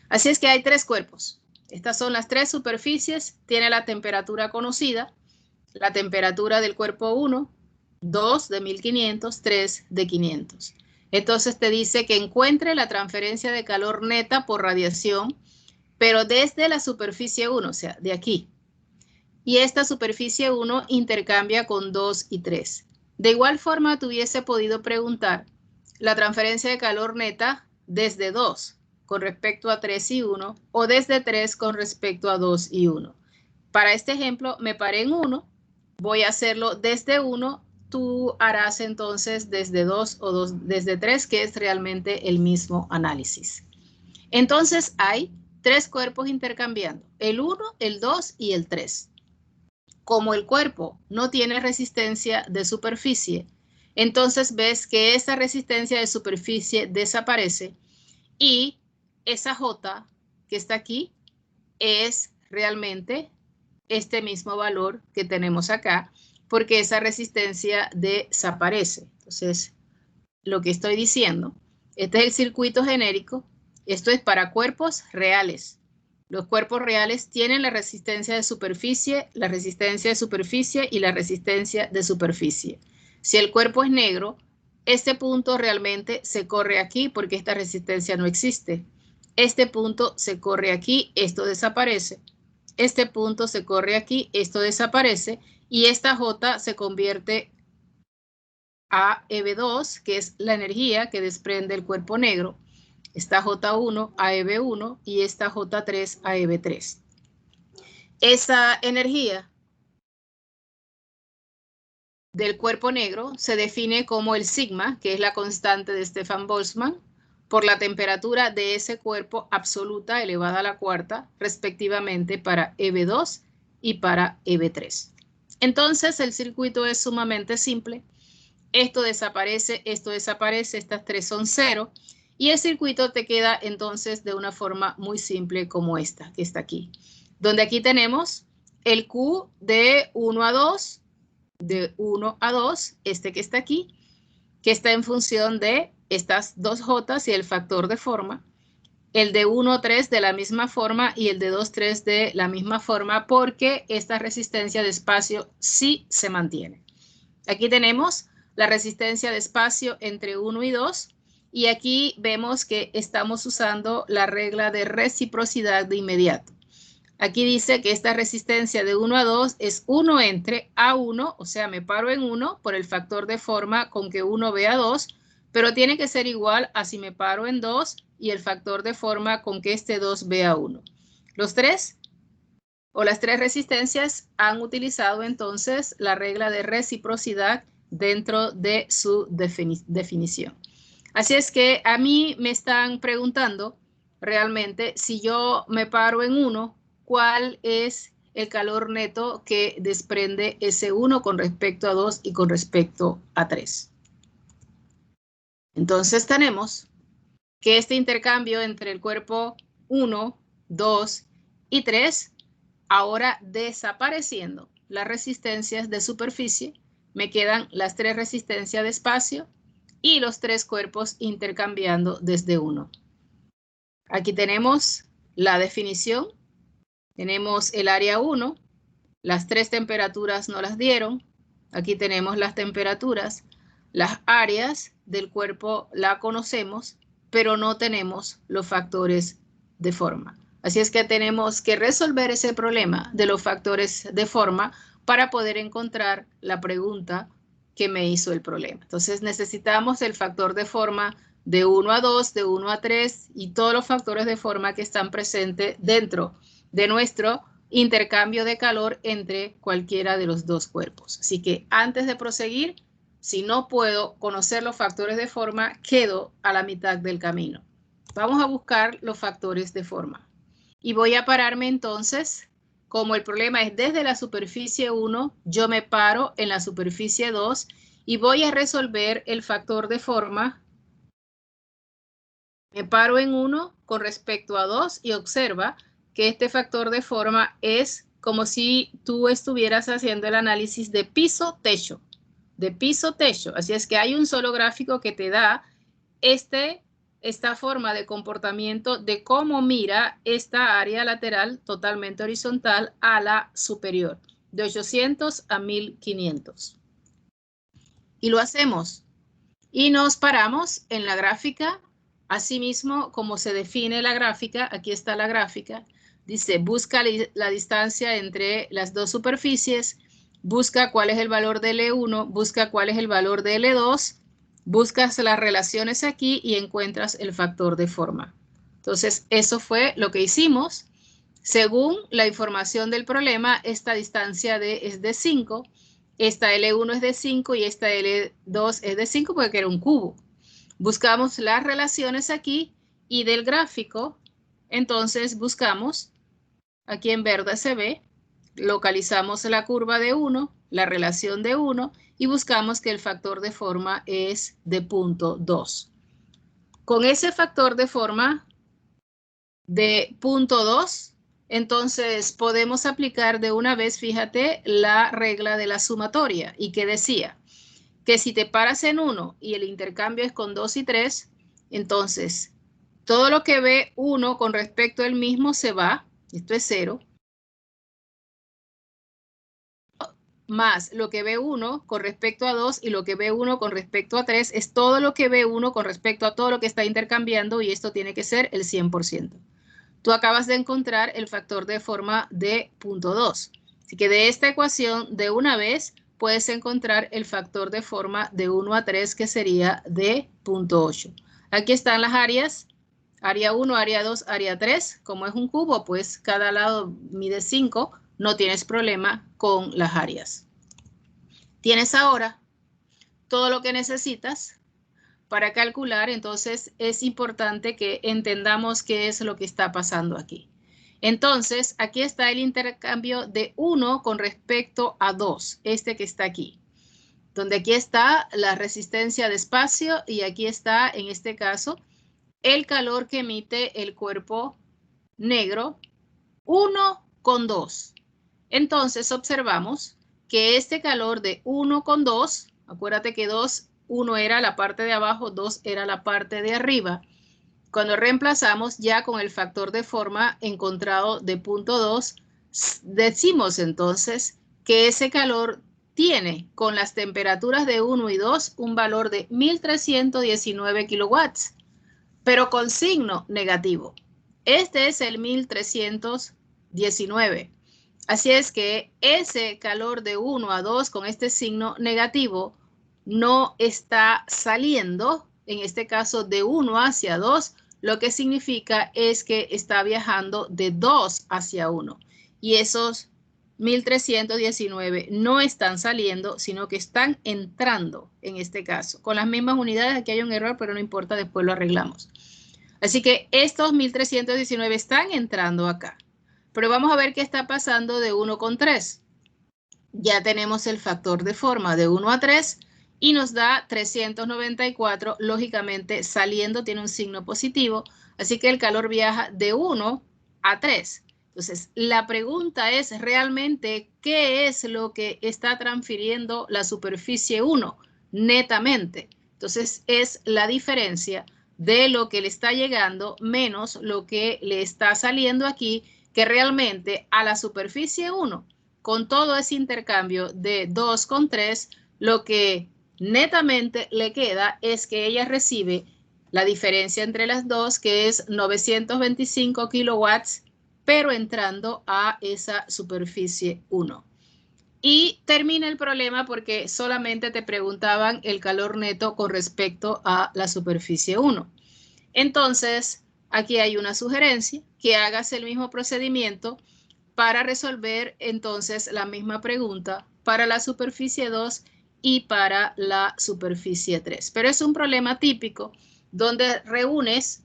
Así es que hay 3 cuerpos. Estas son las 3 superficies. Tiene la temperatura conocida, la temperatura del cuerpo 1, 2 de 1500, 3 de 500. Entonces te dice que encuentre la transferencia de calor neta por radiación, pero desde la superficie 1, o sea, de aquí. Y esta superficie 1 intercambia con 2 y 3. De igual forma, te hubiese podido preguntar la transferencia de calor neta desde 2 con respecto a 3 y 1, o desde 3 con respecto a 2 y 1. Para este ejemplo, me paré en 1, voy a hacerlo desde 1, tú harás entonces desde 2 o desde 3, que es realmente el mismo análisis. Entonces hay 3 cuerpos intercambiando, el 1, el 2 y el 3. Como el cuerpo no tiene resistencia de superficie, entonces ves que esa resistencia de superficie desaparece y esa J que está aquí es realmente este mismo valor que tenemos acá, porque esa resistencia desaparece. Entonces, lo que estoy diciendo, este es el circuito genérico, esto es para cuerpos reales. Los cuerpos reales tienen la resistencia de superficie y la resistencia de superficie. Si el cuerpo es negro, este punto realmente se corre aquí porque esta resistencia no existe. Este punto se corre aquí, esto desaparece. Este punto se corre aquí, esto desaparece y esta J se convierte a EB2, que es la energía que desprende el cuerpo negro, esta J1 a EB1 y esta J3 a EB3. Esa energía del cuerpo negro se define como el sigma, que es la constante de Stefan Boltzmann, por la temperatura de ese cuerpo absoluta elevada a la cuarta, respectivamente para EB2 y para EB3. Entonces, el circuito es sumamente simple. Esto desaparece, estas tres son 0, y el circuito te queda entonces de una forma muy simple como esta, que está aquí. Donde aquí tenemos el Q de 1 a 2, de 1 a 2, este que está aquí, que está en función de estas dos J y el factor de forma, el de 1, 3 de la misma forma y el de 2, 3 de la misma forma, porque esta resistencia de espacio sí se mantiene. Aquí tenemos la resistencia de espacio entre 1 y 2, y aquí vemos que estamos usando la regla de reciprocidad de inmediato. Aquí dice que esta resistencia de 1 a 2 es 1 entre A1, o sea, me paro en 1 por el factor de forma con que 1 ve a 2, pero tiene que ser igual a si me paro en 2 y el factor de forma con que este 2 ve a 1. Los tres o las tres resistencias han utilizado entonces la regla de reciprocidad dentro de su definición. Así es que a mí me están preguntando realmente si yo me paro en 1, ¿cuál es el calor neto que desprende ese 1 con respecto a 2 y con respecto a 3? Entonces tenemos que este intercambio entre el cuerpo 1, 2 y 3, ahora desapareciendo las resistencias de superficie, me quedan las tres resistencias de espacio y los tres cuerpos intercambiando desde 1. Aquí tenemos la definición, tenemos el área 1, las tres temperaturas no las dieron, aquí tenemos las temperaturas, las áreas del cuerpo la conocemos, pero no tenemos los factores de forma. Así es que tenemos que resolver ese problema de los factores de forma para poder encontrar la pregunta que me hizo el problema. Entonces necesitamos el factor de forma de 1 a 2, de 1 a 3 y todos los factores de forma que están presentes dentro de nuestro intercambio de calor entre cualquiera de los dos cuerpos. Así que antes de proseguir, si no puedo conocer los factores de forma, quedo a la mitad del camino. Vamos a buscar los factores de forma. Y voy a pararme entonces, como el problema es desde la superficie 1, yo me paro en la superficie 2 y voy a resolver el factor de forma. Me paro en 1 con respecto a 2 y observa que este factor de forma es como si tú estuvieras haciendo el análisis de piso-techo. De piso-techo. Así es que hay un solo gráfico que te da esta forma de comportamiento de cómo mira esta área lateral totalmente horizontal a la superior, de 800 a 1500. Y lo hacemos. Y nos paramos en la gráfica. Asimismo, como se define la gráfica, aquí está la gráfica, dice busca la distancia entre las dos superficies, busca cuál es el valor de L1, busca cuál es el valor de L2, buscas las relaciones aquí y encuentras el factor de forma. Entonces, eso fue lo que hicimos. Según la información del problema, esta distancia es de 5, esta L1 es de 5 y esta L2 es de 5 porque era un cubo. Buscamos las relaciones aquí y del gráfico, entonces buscamos, aquí en verde se ve, localizamos la curva de 1, la relación de 1 y buscamos que el factor de forma es de 0.2. Con ese factor de forma de 0.2, entonces podemos aplicar de una vez, fíjate, la regla de la sumatoria y que decía que si te paras en 1 y el intercambio es con 2 y 3, entonces todo lo que ve 1 con respecto al mismo se va, esto es 0, más lo que ve 1 con respecto a 2 y lo que ve 1 con respecto a 3 es todo lo que ve 1 con respecto a todo lo que está intercambiando y esto tiene que ser el 100%. Tú acabas de encontrar el factor de forma de 0.2. Así que de esta ecuación, de una vez, puedes encontrar el factor de forma de 1 a 3, que sería de 0.8. Aquí están las áreas, área 1, área 2, área 3. Como es un cubo, pues cada lado mide 5, no tienes problema con las áreas. Tienes ahora todo lo que necesitas para calcular, entonces es importante que entendamos qué es lo que está pasando aquí. Entonces, aquí está el intercambio de 1 con respecto a 2, este que está aquí. Donde aquí está la resistencia de espacio y aquí está, en este caso, el calor que emite el cuerpo negro, 1 con 2. Entonces, observamos que este calor de 1 con 2, acuérdate que 1 era la parte de abajo, 2 era la parte de arriba. Cuando reemplazamos ya con el factor de forma encontrado de 0.2, decimos entonces que ese calor tiene con las temperaturas de 1 y 2 un valor de 1319 kilowatts, pero con signo negativo. Este es el 1319. Así es que ese calor de 1 a 2 con este signo negativo no está saliendo, en este caso de 1 hacia 2, lo que significa es que está viajando de 2 hacia 1. Y esos 1319 no están saliendo, sino que están entrando en este caso. Con las mismas unidades, aquí hay un error, pero no importa, después lo arreglamos. Así que estos 1319 están entrando acá. Pero vamos a ver qué está pasando de 1 con 3. Ya tenemos el factor de forma de 1 a 3 y nos da 394, lógicamente saliendo tiene un signo positivo, así que el calor viaja de 1 a 3. Entonces, la pregunta es realmente, ¿qué es lo que está transfiriendo la superficie 1 netamente? Entonces, es la diferencia de lo que le está llegando menos lo que le está saliendo aquí, que realmente a la superficie 1, con todo ese intercambio de 2 con 3, lo que netamente le queda es que ella recibe la diferencia entre las dos, que es 925 kilowatts, pero entrando a esa superficie 1. Y termina el problema porque solamente te preguntaban el calor neto con respecto a la superficie 1. Entonces, aquí hay una sugerencia, que hagas el mismo procedimiento para resolver entonces la misma pregunta para la superficie 2 y para la superficie 3. Pero es un problema típico donde reúnes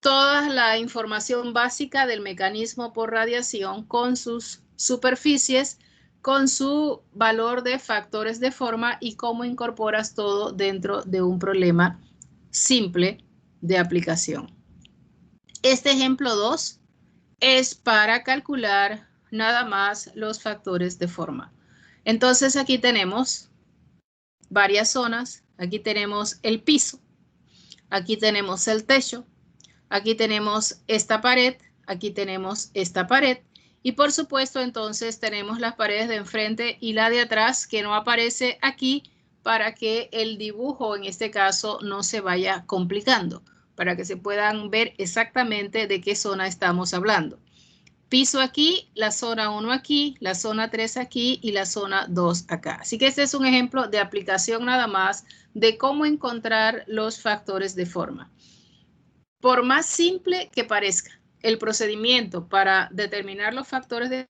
toda la información básica del mecanismo por radiación con sus superficies, con su valor de factores de forma y cómo incorporas todo dentro de un problema simple de aplicación. Este ejemplo 2 es para calcular nada más los factores de forma. Entonces aquí tenemos varias zonas. Aquí tenemos el piso, aquí tenemos el techo, aquí tenemos esta pared, aquí tenemos esta pared y por supuesto entonces tenemos las paredes de enfrente y la de atrás que no aparece aquí para que el dibujo en este caso no se vaya complicando, para que se puedan ver exactamente de qué zona estamos hablando. Piso aquí, la zona 1 aquí, la zona 3 aquí y la zona 2 acá. Así que este es un ejemplo de aplicación nada más de cómo encontrar los factores de forma. Por más simple que parezca el procedimiento para determinar los factores de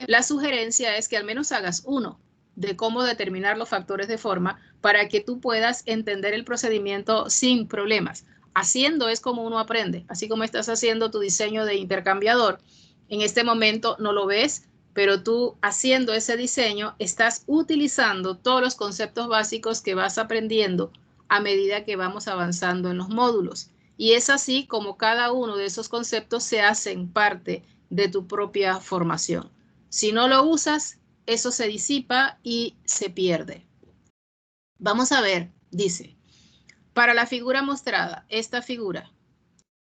la sugerencia es que al menos hagas uno de cómo determinar los factores de forma para que tú puedas entender el procedimiento sin problemas. Haciendo es como uno aprende, así como estás haciendo tu diseño de intercambiador. En este momento no lo ves, pero tú haciendo ese diseño estás utilizando todos los conceptos básicos que vas aprendiendo a medida que vamos avanzando en los módulos. Y es así como cada uno de esos conceptos se hacen parte de tu propia formación. Si no lo usas, eso se disipa y se pierde. Vamos a ver, dice, para la figura mostrada, esta figura,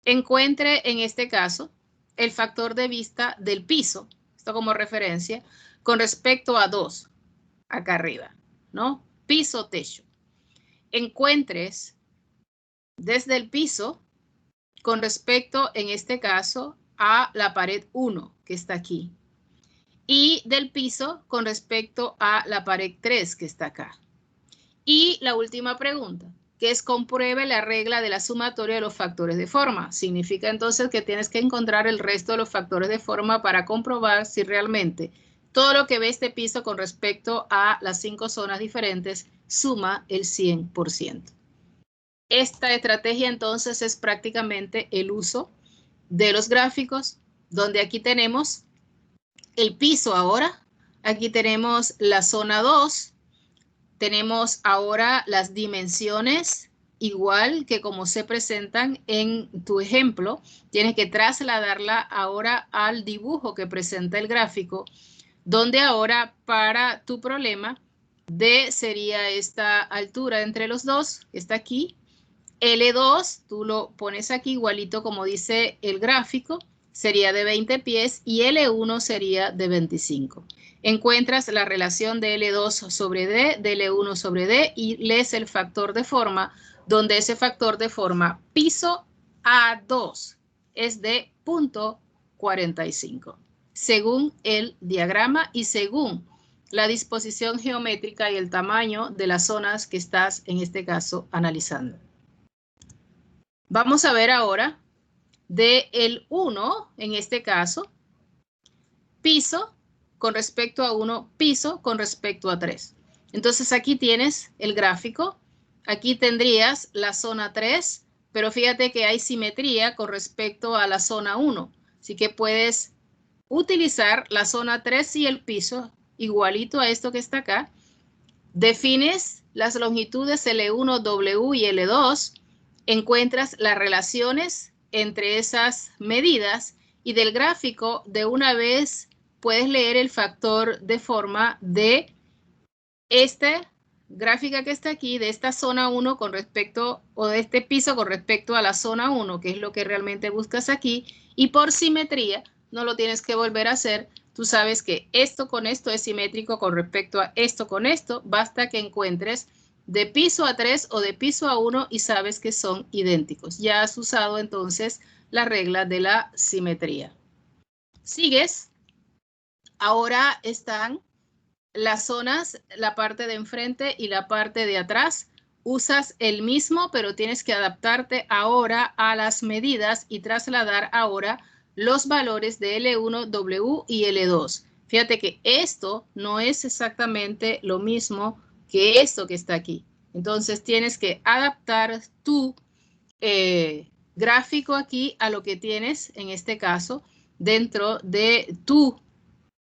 encuentre en este caso el factor de vista del piso, esto como referencia, con respecto a 2, acá arriba, ¿no? Piso, techo. Encuentres desde el piso con respecto, en este caso, a la pared 1, que está aquí. Y del piso con respecto a la pared 3 que está acá. Y la última pregunta, que es compruebe la regla de la sumatoria de los factores de forma. Significa entonces que tienes que encontrar el resto de los factores de forma para comprobar si realmente todo lo que ve este piso con respecto a las 5 zonas diferentes suma el 100%. Esta estrategia entonces es prácticamente el uso de los gráficos, donde aquí tenemos el piso ahora, aquí tenemos la zona 2, tenemos ahora las dimensiones igual que como se presentan en tu ejemplo, tienes que trasladarla ahora al dibujo que presenta el gráfico, donde ahora para tu problema D sería esta altura entre los dos, está aquí, L2 tú lo pones aquí igualito como dice el gráfico, sería de 20 pies y L1 sería de 25. Encuentras la relación de L2 sobre D, de L1 sobre D y lees el factor de forma, donde ese factor de forma piso A2 es de 0.45, según el diagrama y según la disposición geométrica y el tamaño de las zonas que estás en este caso analizando. Vamos a ver ahora de el 1, en este caso, piso con respecto a 1, piso con respecto a 3. Entonces aquí tienes el gráfico, aquí tendrías la zona 3, pero fíjate que hay simetría con respecto a la zona 1. Así que puedes utilizar la zona 3 y el piso igualito a esto que está acá. Defines las longitudes L1, W y L2. Encuentras las relaciones entre esas medidas y del gráfico de una vez puedes leer el factor de forma de esta gráfica que está aquí, de esta zona 1 con respecto, o de este piso con respecto a la zona 1, que es lo que realmente buscas aquí, y por simetría, no lo tienes que volver a hacer, tú sabes que esto con esto es simétrico con respecto a esto con esto, basta que encuentres de piso a 3 o de piso a 1 y sabes que son idénticos. Ya has usado entonces la regla de la simetría. Sigues ahora están las zonas, la parte de enfrente y la parte de atrás. Usas el mismo, pero tienes que adaptarte ahora a las medidas y trasladar ahora los valores de L1, W y L2. Fíjate que esto no es exactamente lo mismo que esto que está aquí. Entonces tienes que adaptar tu gráfico aquí a lo que tienes, en este caso, dentro de tu,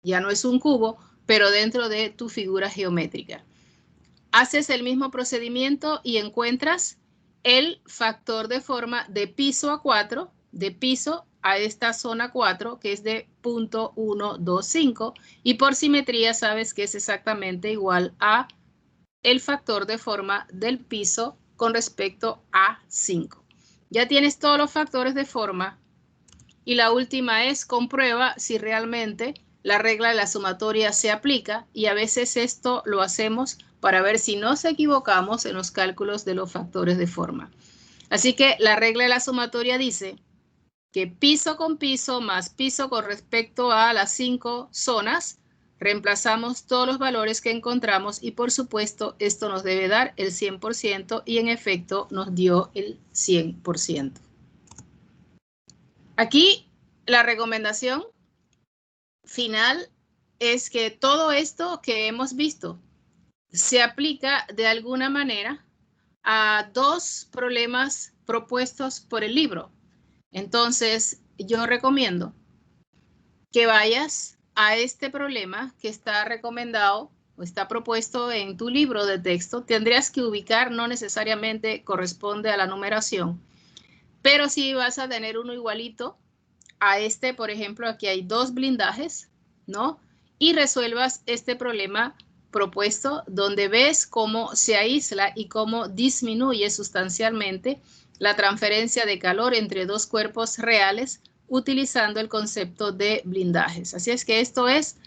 ya no es un cubo, pero dentro de tu figura geométrica. Haces el mismo procedimiento y encuentras el factor de forma de piso a 4, de piso a esta zona 4, que es de 0.125, y por simetría sabes que es exactamente igual a el factor de forma del piso con respecto a 5. Ya tienes todos los factores de forma y la última es comprueba si realmente la regla de la sumatoria se aplica, y a veces esto lo hacemos para ver si nos equivocamos en los cálculos de los factores de forma. Así que la regla de la sumatoria dice que piso con piso más piso con respecto a las 5 zonas, reemplazamos todos los valores que encontramos y por supuesto esto nos debe dar el 100% y en efecto nos dio el 100%. Aquí la recomendación final es que todo esto que hemos visto se aplica de alguna manera a dos problemas propuestos por el libro. Entonces, yo recomiendo que vayas a este problema que está recomendado o está propuesto en tu libro de texto. Tendrías que ubicar, no necesariamente corresponde a la numeración, pero sí vas a tener uno igualito a este. Por ejemplo, aquí hay dos blindajes, ¿no? Y resuelvas este problema propuesto donde ves cómo se aísla y cómo disminuye sustancialmente la transferencia de calor entre dos cuerpos reales utilizando el concepto de blindajes. Así es que esto es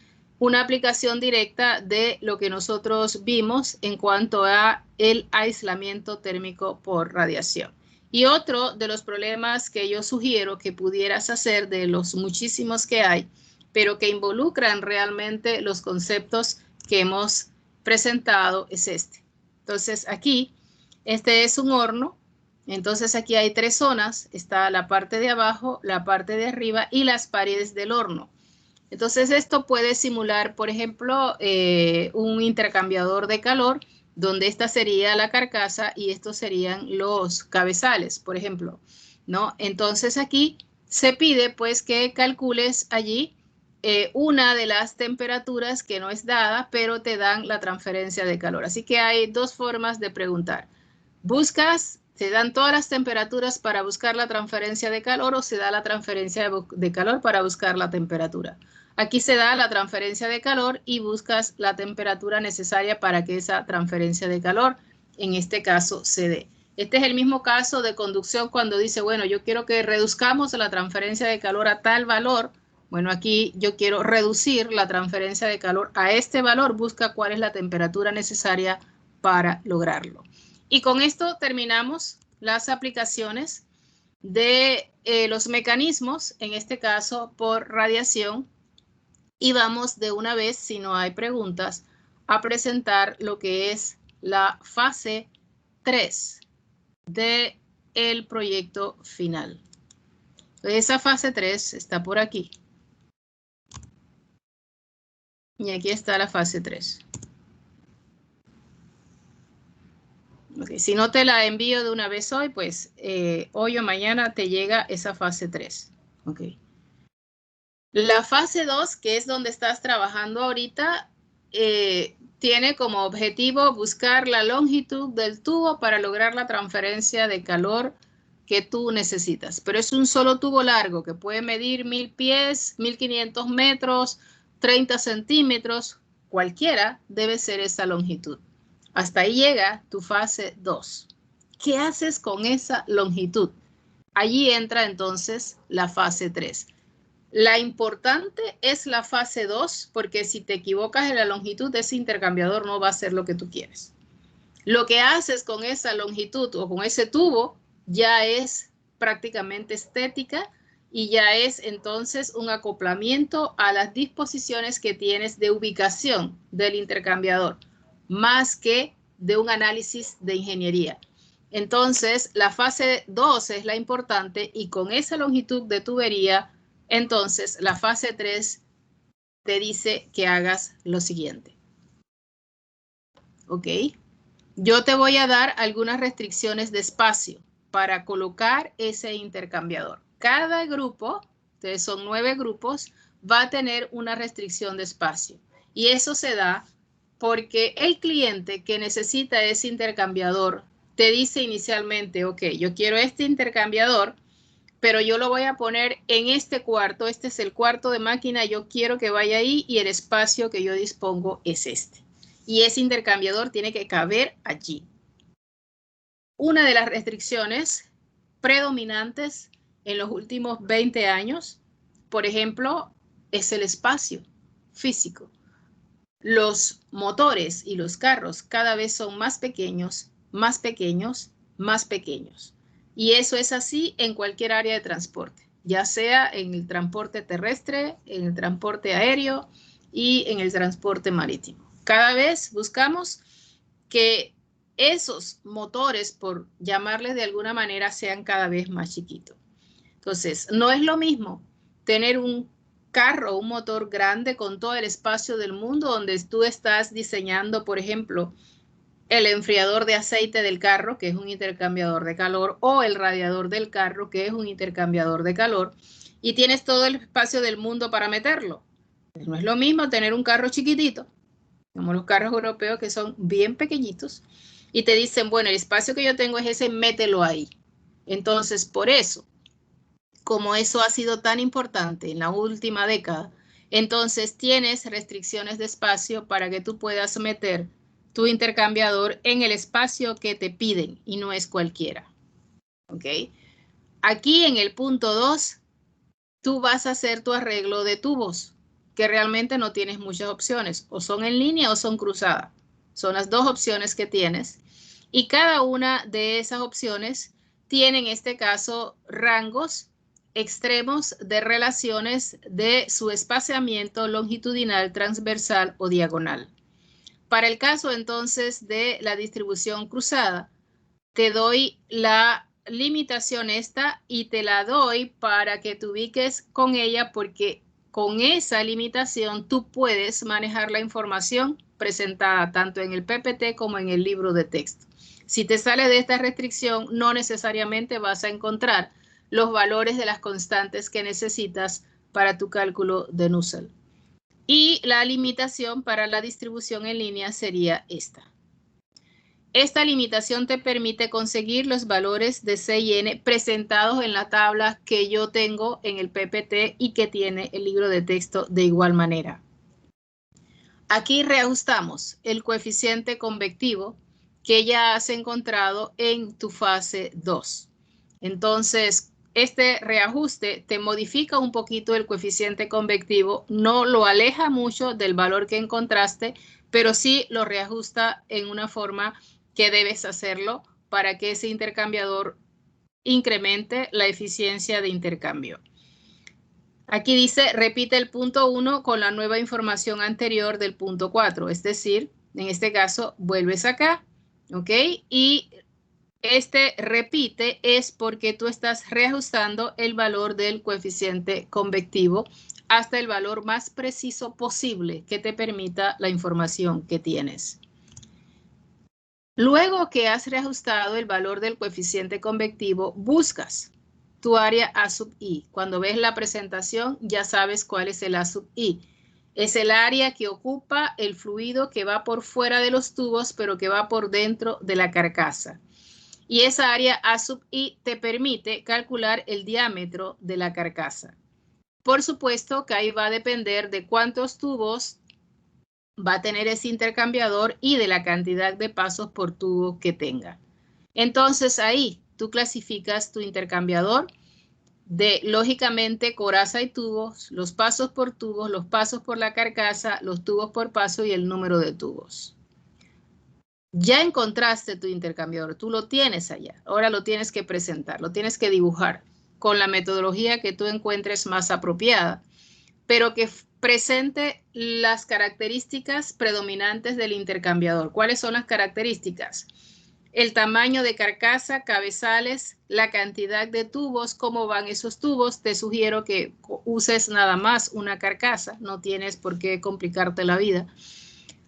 una aplicación directa de lo que nosotros vimos en cuanto a el aislamiento térmico por radiación. Y otro de los problemas que yo sugiero que pudieras hacer, de los muchísimos que hay, pero que involucran realmente los conceptos que hemos presentado, es este. Entonces aquí, este es un horno. Entonces aquí hay tres zonas. Está la parte de abajo, la parte de arriba y las paredes del horno. Entonces esto puede simular, por ejemplo, un intercambiador de calor, donde esta sería la carcasa y estos serían los cabezales, por ejemplo, ¿no? Entonces aquí se pide pues que calcules allí una de las temperaturas que no es dada, pero te dan la transferencia de calor. Así que hay dos formas de preguntar. Buscas, te dan todas las temperaturas para buscar la transferencia de calor, o se da la transferencia de calor para buscar la temperatura. Aquí se da la transferencia de calor y buscas la temperatura necesaria para que esa transferencia de calor, en este caso, se dé. Este es el mismo caso de conducción cuando dice, bueno, yo quiero que reduzcamos la transferencia de calor a tal valor. Bueno, aquí yo quiero reducir la transferencia de calor a este valor. Busca cuál es la temperatura necesaria para lograrlo. Y con esto terminamos las aplicaciones de los mecanismos, en este caso por radiación, y vamos de una vez, si no hay preguntas, a presentar lo que es la fase 3 del proyecto final. Esa fase 3 está por aquí. Y aquí está la fase 3. Okay. Si no te la envío de una vez hoy, pues hoy o mañana te llega esa fase 3. Okay. La fase 2, que es donde estás trabajando ahorita, tiene como objetivo buscar la longitud del tubo para lograr la transferencia de calor que tú necesitas. Pero es un solo tubo largo que puede medir 1000 pies, 1500 metros, 30 centímetros. Cualquiera debe ser esa longitud. Hasta ahí llega tu fase 2. ¿Qué haces con esa longitud? Allí entra entonces la fase 3. La importante es la fase 2, porque si te equivocas en la longitud, ese intercambiador no va a hacer lo que tú quieres. Lo que haces con esa longitud o con ese tubo ya es prácticamente estética y ya es entonces un acoplamiento a las disposiciones que tienes de ubicación del intercambiador, más que de un análisis de ingeniería. Entonces, la fase 2 es la importante y con esa longitud de tubería, entonces la fase 3 te dice que hagas lo siguiente. ¿Ok? Yo te voy a dar algunas restricciones de espacio para colocar ese intercambiador. Cada grupo, ustedes son 9 grupos, va a tener una restricción de espacio. Y eso se da porque el cliente que necesita ese intercambiador te dice inicialmente, ok, yo quiero este intercambiador, pero yo lo voy a poner en este cuarto. Este es el cuarto de máquina, yo quiero que vaya ahí y el espacio que yo dispongo es este. Y ese intercambiador tiene que caber allí. Una de las restricciones predominantes en los últimos 20 años, por ejemplo, es el espacio físico. Los motores y los carros cada vez son más pequeños, más pequeños, más pequeños. Y eso es así en cualquier área de transporte, ya sea en el transporte terrestre, en el transporte aéreo y en el transporte marítimo. Cada vez buscamos que esos motores, por llamarles de alguna manera, sean cada vez más chiquitos. Entonces, no es lo mismo tener un carro, un motor grande con todo el espacio del mundo donde tú estás diseñando, por ejemplo, el enfriador de aceite del carro, que es un intercambiador de calor, o el radiador del carro, que es un intercambiador de calor, y tienes todo el espacio del mundo para meterlo. No es lo mismo tener un carro chiquitito, como los carros europeos que son bien pequeñitos, y te dicen, bueno, el espacio que yo tengo es ese, mételo ahí. Entonces, por eso, como eso ha sido tan importante en la última década, entonces tienes restricciones de espacio para que tú puedas meter tu intercambiador en el espacio que te piden y no es cualquiera. ¿Ok? Aquí en el punto 2, tú vas a hacer tu arreglo de tubos, que realmente no tienes muchas opciones, o son en línea o son cruzadas. Son las dos opciones que tienes. Y cada una de esas opciones tiene en este caso rangos extremos de relaciones de su espaciamiento longitudinal, transversal o diagonal. Para el caso entonces de la distribución cruzada, te doy la limitación esta y te la doy para que te ubiques con ella porque con esa limitación tú puedes manejar la información presentada tanto en el PPT como en el libro de texto. Si te sale de esta restricción, no necesariamente vas a encontrar los valores de las constantes que necesitas para tu cálculo de Nusselt. Y la limitación para la distribución en línea sería esta. Esta limitación te permite conseguir los valores de C y N presentados en la tabla que yo tengo en el PPT y que tiene el libro de texto de igual manera. Aquí reajustamos el coeficiente convectivo que ya has encontrado en tu fase 2. Entonces, este reajuste te modifica un poquito el coeficiente convectivo, no lo aleja mucho del valor que encontraste, pero sí lo reajusta en una forma que debes hacerlo para que ese intercambiador incremente la eficiencia de intercambio. Aquí dice, repite el punto 1 con la nueva información anterior del punto 4, es decir, en este caso, vuelves acá, ¿ok? Y este repite es porque tú estás reajustando el valor del coeficiente convectivo hasta el valor más preciso posible que te permita la información que tienes. Luego que has reajustado el valor del coeficiente convectivo, buscas tu área A sub I. Cuando ves la presentación, ya sabes cuál es el A sub I. Es el área que ocupa el fluido que va por fuera de los tubos, pero que va por dentro de la carcasa. Y esa área A sub I te permite calcular el diámetro de la carcasa. Por supuesto que ahí va a depender de cuántos tubos va a tener ese intercambiador y de la cantidad de pasos por tubo que tenga. Entonces ahí tú clasificas tu intercambiador de, lógicamente, coraza y tubos, los pasos por tubos, los pasos por la carcasa, los tubos por paso y el número de tubos. Ya encontraste tu intercambiador, tú lo tienes allá, ahora lo tienes que presentar, lo tienes que dibujar. con la metodología que tú encuentres más apropiada, pero que presente las características predominantes del intercambiador. ¿Cuáles son las características? El tamaño de carcasa, cabezales, la cantidad de tubos, cómo van esos tubos. Te sugiero que uses nada más una carcasa, no tienes por qué complicarte la vida.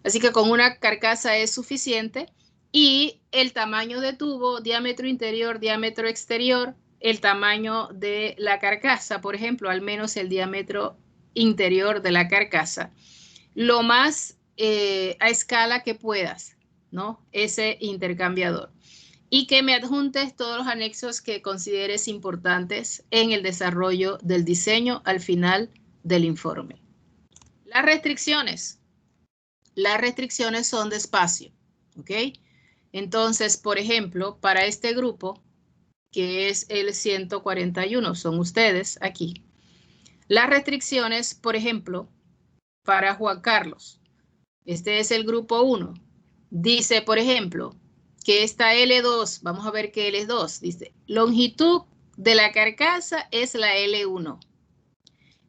Así que con una carcasa es suficiente. Y el tamaño de tubo, diámetro interior, diámetro exterior, el tamaño de la carcasa, por ejemplo, al menos el diámetro interior de la carcasa, lo más a escala que puedas, ¿no? Ese intercambiador. Y que me adjuntes todos los anexos que consideres importantes en el desarrollo del diseño al final del informe. Las restricciones. Las restricciones son de espacio, ¿ok? Entonces, por ejemplo, para este grupo, que es el 141, son ustedes aquí. Las restricciones, por ejemplo, para Juan Carlos, este es el grupo 1, dice, por ejemplo, que esta L2, vamos a ver qué L2, dice, longitud de la carcasa es la L1.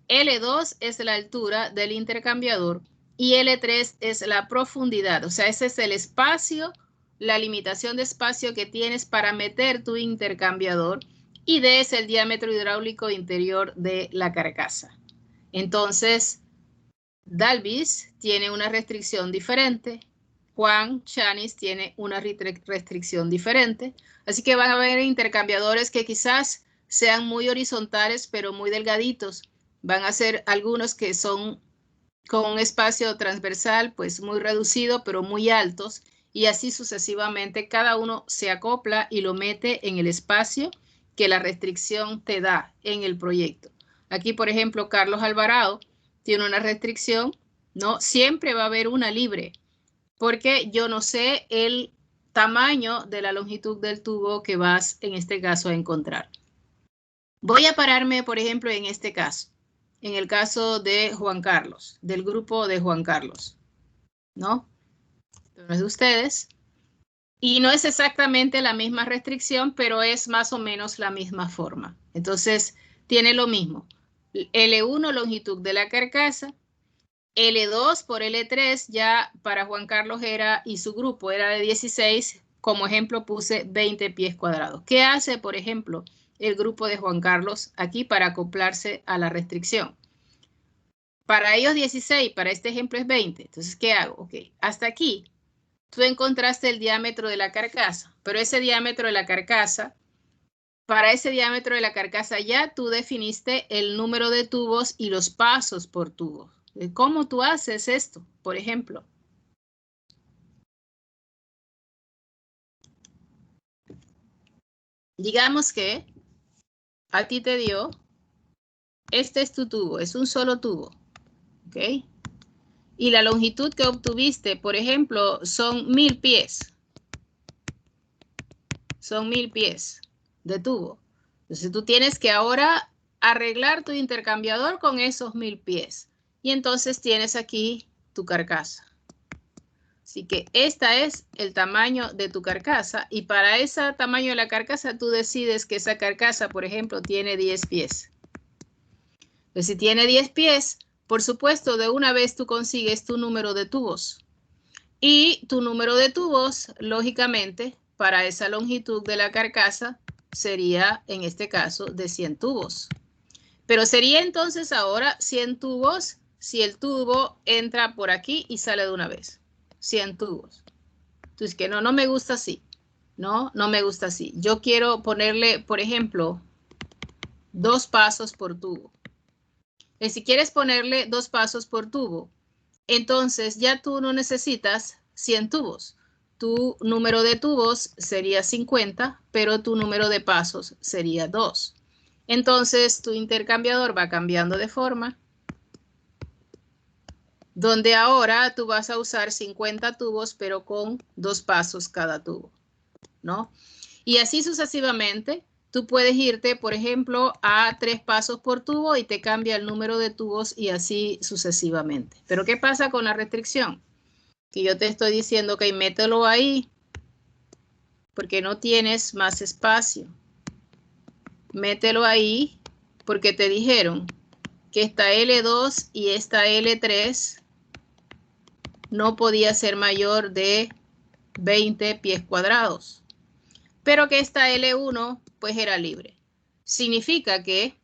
L2 es la altura del intercambiador y L3 es la profundidad, o sea, ese es el espacio, la limitación de espacio que tienes para meter tu intercambiador, y D es el diámetro hidráulico interior de la carcasa. Entonces, Dalvis tiene una restricción diferente, Juan Chanis tiene una restricción diferente, así que van a haber intercambiadores que quizás sean muy horizontales, pero muy delgaditos. Van a ser algunos que son con un espacio transversal, pues muy reducido, pero muy altos, y así sucesivamente cada uno se acopla y lo mete en el espacio que la restricción te da en el proyecto. Aquí, por ejemplo, Carlos Alvarado tiene una restricción, ¿no? Siempre va a haber una libre, porque yo no sé el tamaño de la longitud del tubo que vas, en este caso, a encontrar. Voy a pararme, por ejemplo, en este caso, en el caso de Juan Carlos, del grupo de Juan Carlos, ¿no? No es de ustedes. Y no es exactamente la misma restricción, pero es más o menos la misma forma. Entonces, tiene lo mismo. L1, longitud de la carcasa. L2 por L3, ya para Juan Carlos era, y su grupo era de 16, como ejemplo puse 20 pies cuadrados. ¿Qué hace, por ejemplo, el grupo de Juan Carlos aquí para acoplarse a la restricción? Para ellos 16, para este ejemplo es 20. Entonces, ¿qué hago? Ok, hasta aquí tú encontraste el diámetro de la carcasa, pero ese diámetro de la carcasa, para ese diámetro de la carcasa ya tú definiste el número de tubos y los pasos por tubo. ¿Cómo tú haces esto? Por ejemplo, digamos que a ti te dio, este es tu tubo, es un solo tubo, ¿ok? Y la longitud que obtuviste, por ejemplo, son 1000 pies. Son 1000 pies de tubo. Entonces tú tienes que ahora arreglar tu intercambiador con esos 1000 pies. Y entonces tienes aquí tu carcasa. Así que este es el tamaño de tu carcasa, y para ese tamaño de la carcasa tú decides que esa carcasa, por ejemplo, tiene 10 pies. Entonces, si tiene 10 pies, por supuesto, de una vez tú consigues tu número de tubos. Y tu número de tubos, lógicamente, para esa longitud de la carcasa sería, en este caso, de 100 tubos. Pero sería entonces ahora 100 tubos si el tubo entra por aquí y sale de una vez. 100 tubos. Entonces, que no me gusta así. No me gusta así. Yo quiero ponerle, por ejemplo, 2 pasos por tubo. Y si quieres ponerle 2 pasos por tubo, entonces ya tú no necesitas 100 tubos. Tu número de tubos sería 50, pero tu número de pasos sería 2. Entonces tu intercambiador va cambiando de forma, donde ahora tú vas a usar 50 tubos, pero con 2 pasos cada tubo, ¿no? Y así sucesivamente, tú puedes irte, por ejemplo, a 3 pasos por tubo y te cambia el número de tubos, y así sucesivamente. Pero ¿qué pasa con la restricción? Que yo te estoy diciendo que mételo ahí porque no tienes más espacio. mételo ahí, porque te dijeron que esta L2 y esta L3 no podía ser mayor de 20 pies cuadrados, pero que esta L1 pues era libre. Significa que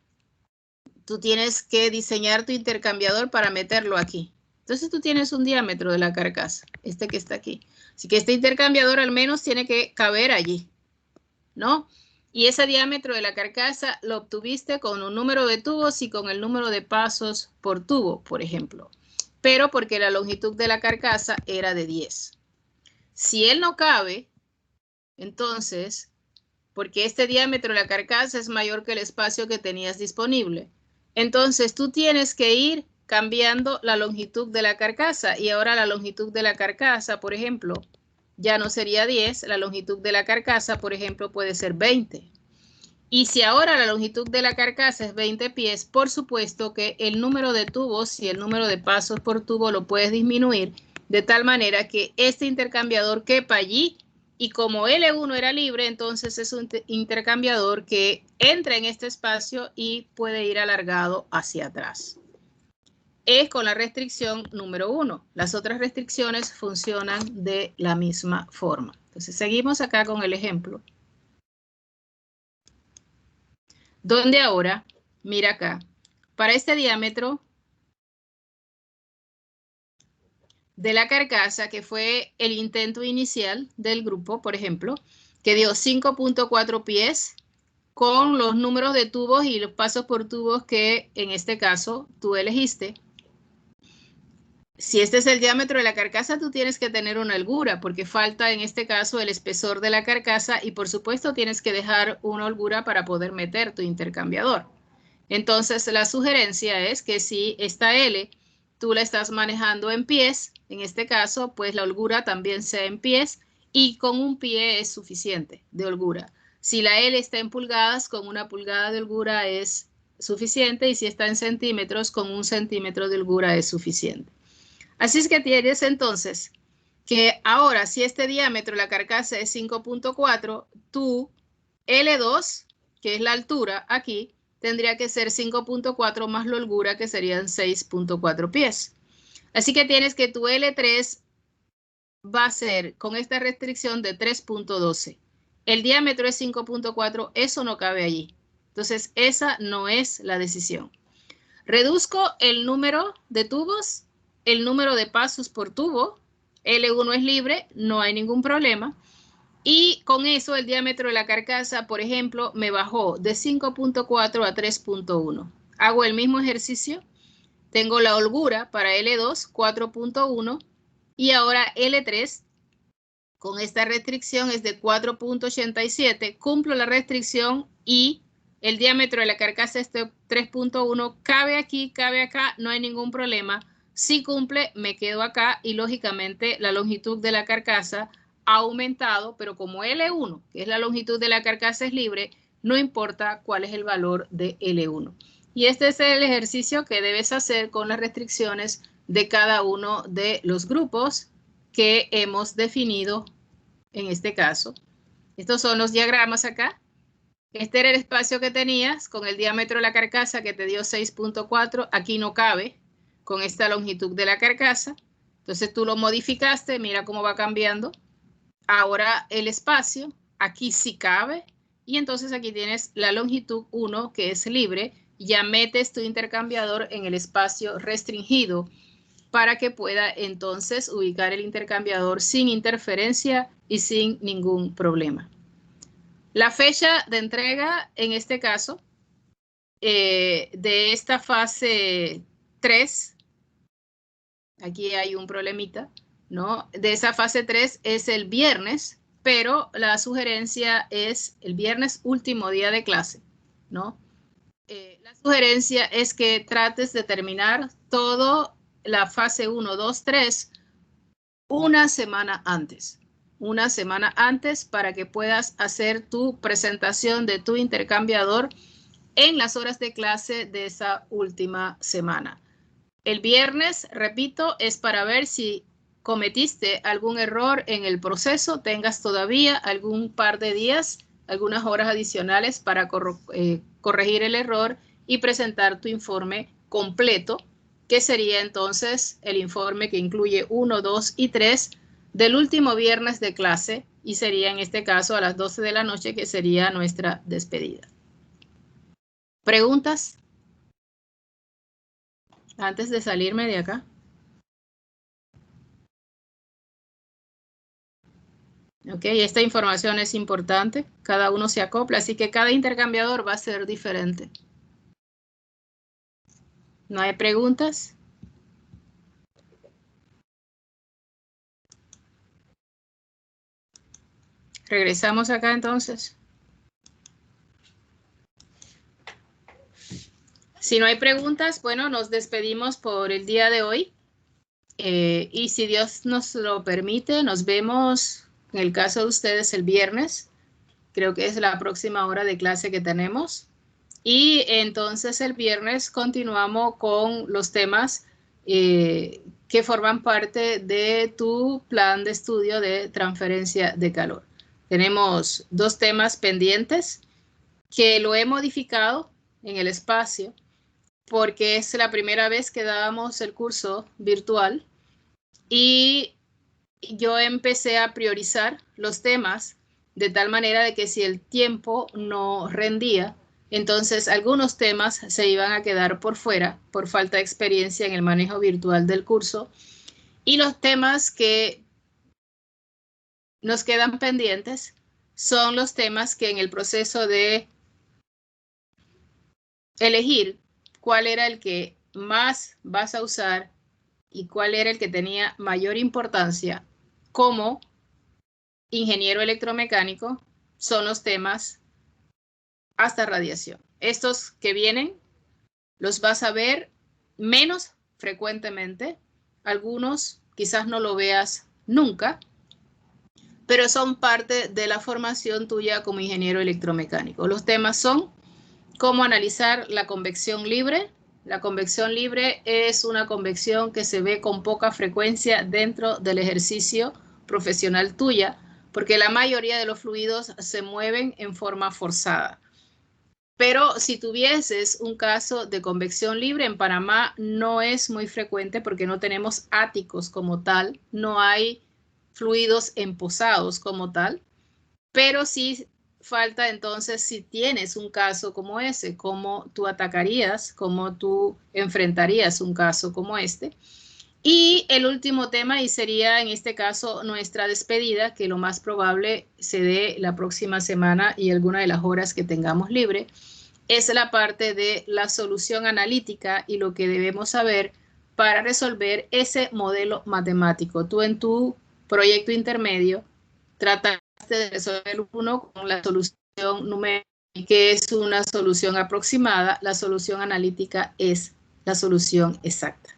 tú tienes que diseñar tu intercambiador para meterlo aquí. Entonces tú tienes un diámetro de la carcasa, este que está aquí. Así que este intercambiador al menos tiene que caber allí, ¿no? Y ese diámetro de la carcasa lo obtuviste con un número de tubos y con el número de pasos por tubo, por ejemplo. Pero porque la longitud de la carcasa era de 10. Si él no cabe, entonces, porque este diámetro de la carcasa es mayor que el espacio que tenías disponible, entonces tú tienes que ir cambiando la longitud de la carcasa. Y ahora la longitud de la carcasa, por ejemplo, ya no sería 10, la longitud de la carcasa, por ejemplo, puede ser 20. Y si ahora la longitud de la carcasa es 20 pies, por supuesto que el número de tubos y el número de pasos por tubo lo puedes disminuir de tal manera que este intercambiador quepa allí. Y como L1 era libre, entonces es un intercambiador que entra en este espacio y puede ir alargado hacia atrás. Es con la restricción número 1. Las otras restricciones funcionan de la misma forma. Entonces seguimos acá con el ejemplo. Donde ahora, mira acá, para este diámetro de la carcasa, que fue el intento inicial del grupo, por ejemplo, que dio 5.4 pies con los números de tubos y los pasos por tubos que en este caso tú elegiste. Si este es el diámetro de la carcasa, tú tienes que tener una holgura, porque falta en este caso el espesor de la carcasa y por supuesto tienes que dejar una holgura para poder meter tu intercambiador. Entonces la sugerencia es que si esta L tú la estás manejando en pies, en este caso, pues la holgura también sea en pies y con un pie es suficiente de holgura. Si la L está en pulgadas, con 1 pulgada de holgura es suficiente y si está en centímetros, con 1 centímetro de holgura es suficiente. Así es que tienes entonces que ahora si este diámetro de la carcasa es 5.4, tu L2, que es la altura aquí, tendría que ser 5.4 más la holgura, que serían 6.4 pies. Así que tienes que tu L3 va a ser con esta restricción de 3.12. El diámetro es 5.4, eso no cabe allí. Entonces, esa no es la decisión. Reduzco el número de tubos, el número de pasos por tubo. L1 es libre, no hay ningún problema. Y con eso el diámetro de la carcasa, por ejemplo, me bajó de 5.4 a 3.1. Hago el mismo ejercicio. Tengo la holgura para L2, 4.1. Y ahora L3, con esta restricción es de 4.87. Cumplo la restricción y el diámetro de la carcasa es de 3.1. Cabe aquí, cabe acá, no hay ningún problema. Si cumple, me quedo acá y lógicamente la longitud de la carcasa ha aumentado, pero como L1, que es la longitud de la carcasa, es libre, no importa cuál es el valor de L1. Y este es el ejercicio que debes hacer con las restricciones de cada uno de los grupos que hemos definido en este caso. Estos son los diagramas acá. Este era el espacio que tenías con el diámetro de la carcasa que te dio 6.4. Aquí no cabe con esta longitud de la carcasa. Entonces tú lo modificaste, mira cómo va cambiando. Ahora el espacio, aquí sí cabe. Y entonces aquí tienes la longitud 1 que es libre. Ya metes tu intercambiador en el espacio restringido para que pueda entonces ubicar el intercambiador sin interferencia y sin ningún problema. La fecha de entrega, en este caso, de esta fase 3, aquí hay un problemita, ¿no? De esa fase 3 es el viernes, pero la sugerencia es el viernes último día de clase, ¿no? La sugerencia es que trates de terminar todo la fase 1, 2, 3 una semana antes. Una semana antes para que puedas hacer tu presentación de tu intercambiador en las horas de clase de esa última semana. El viernes, repito, es para ver si cometiste algún error en el proceso, tengas todavía algún par de días algunas horas adicionales para corregir el error y presentar tu informe completo, que sería entonces el informe que incluye 1, 2 y 3 del último viernes de clase, y sería en este caso a las 12 de la noche, que sería nuestra despedida. ¿Preguntas? Antes de salirme de acá. Ok, esta información es importante. Cada uno se acopla, así que cada intercambiador va a ser diferente. ¿No hay preguntas? Regresamos acá entonces. Si no hay preguntas, bueno, nos despedimos por el día de hoy. Y si Dios nos lo permite, nos vemos, en el caso de ustedes, el viernes. Creo que es la próxima hora de clase que tenemos. Y entonces el viernes continuamos con los temas que forman parte de tu plan de estudio de transferencia de calor. Tenemos 2 temas pendientes que lo he modificado en el espacio porque es la primera vez que dábamos el curso virtual y yo empecé a priorizar los temas de tal manera de que si el tiempo no rendía, entonces algunos temas se iban a quedar por fuera por falta de experiencia en el manejo virtual del curso, y los temas que nos quedan pendientes son los temas que en el proceso de elegir cuál era el que más vas a usar y cuál era el que tenía mayor importancia como ingeniero electromecánico, son los temas hasta radiación. Estos que vienen los vas a ver menos frecuentemente. Algunos quizás no lo veas nunca, pero son parte de la formación tuya como ingeniero electromecánico. Los temas son cómo analizar la convección libre. La convección libre es una convección que se ve con poca frecuencia dentro del ejercicio profesional tuya, porque la mayoría de los fluidos se mueven en forma forzada. Pero si tuvieses un caso de convección libre, en Panamá no es muy frecuente porque no tenemos áticos como tal, no hay fluidos emposados como tal, pero sí falta entonces si tienes un caso como ese, cómo tú atacarías, cómo tú enfrentarías un caso como este. Y el último tema, y sería en este caso nuestra despedida, que lo más probable se dé la próxima semana y alguna de las horas que tengamos libre, es la parte de la solución analítica y lo que debemos saber para resolver ese modelo matemático. Tú en tu proyecto intermedio trataste de resolver uno con la solución numérica, que es una solución aproximada. La solución analítica es la solución exacta.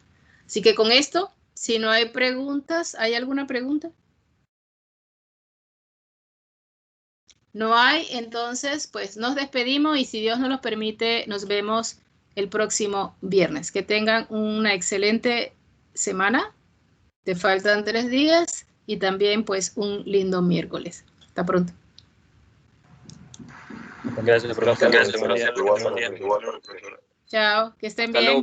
Así que con esto, si no hay preguntas, ¿hay alguna pregunta? No hay, entonces pues nos despedimos y si Dios nos lo permite, nos vemos el próximo viernes. Que tengan una excelente semana. Te faltan 3 días y también pues un lindo miércoles. Hasta pronto. Gracias, profesor. Chao, que estén Hasta bien. luego.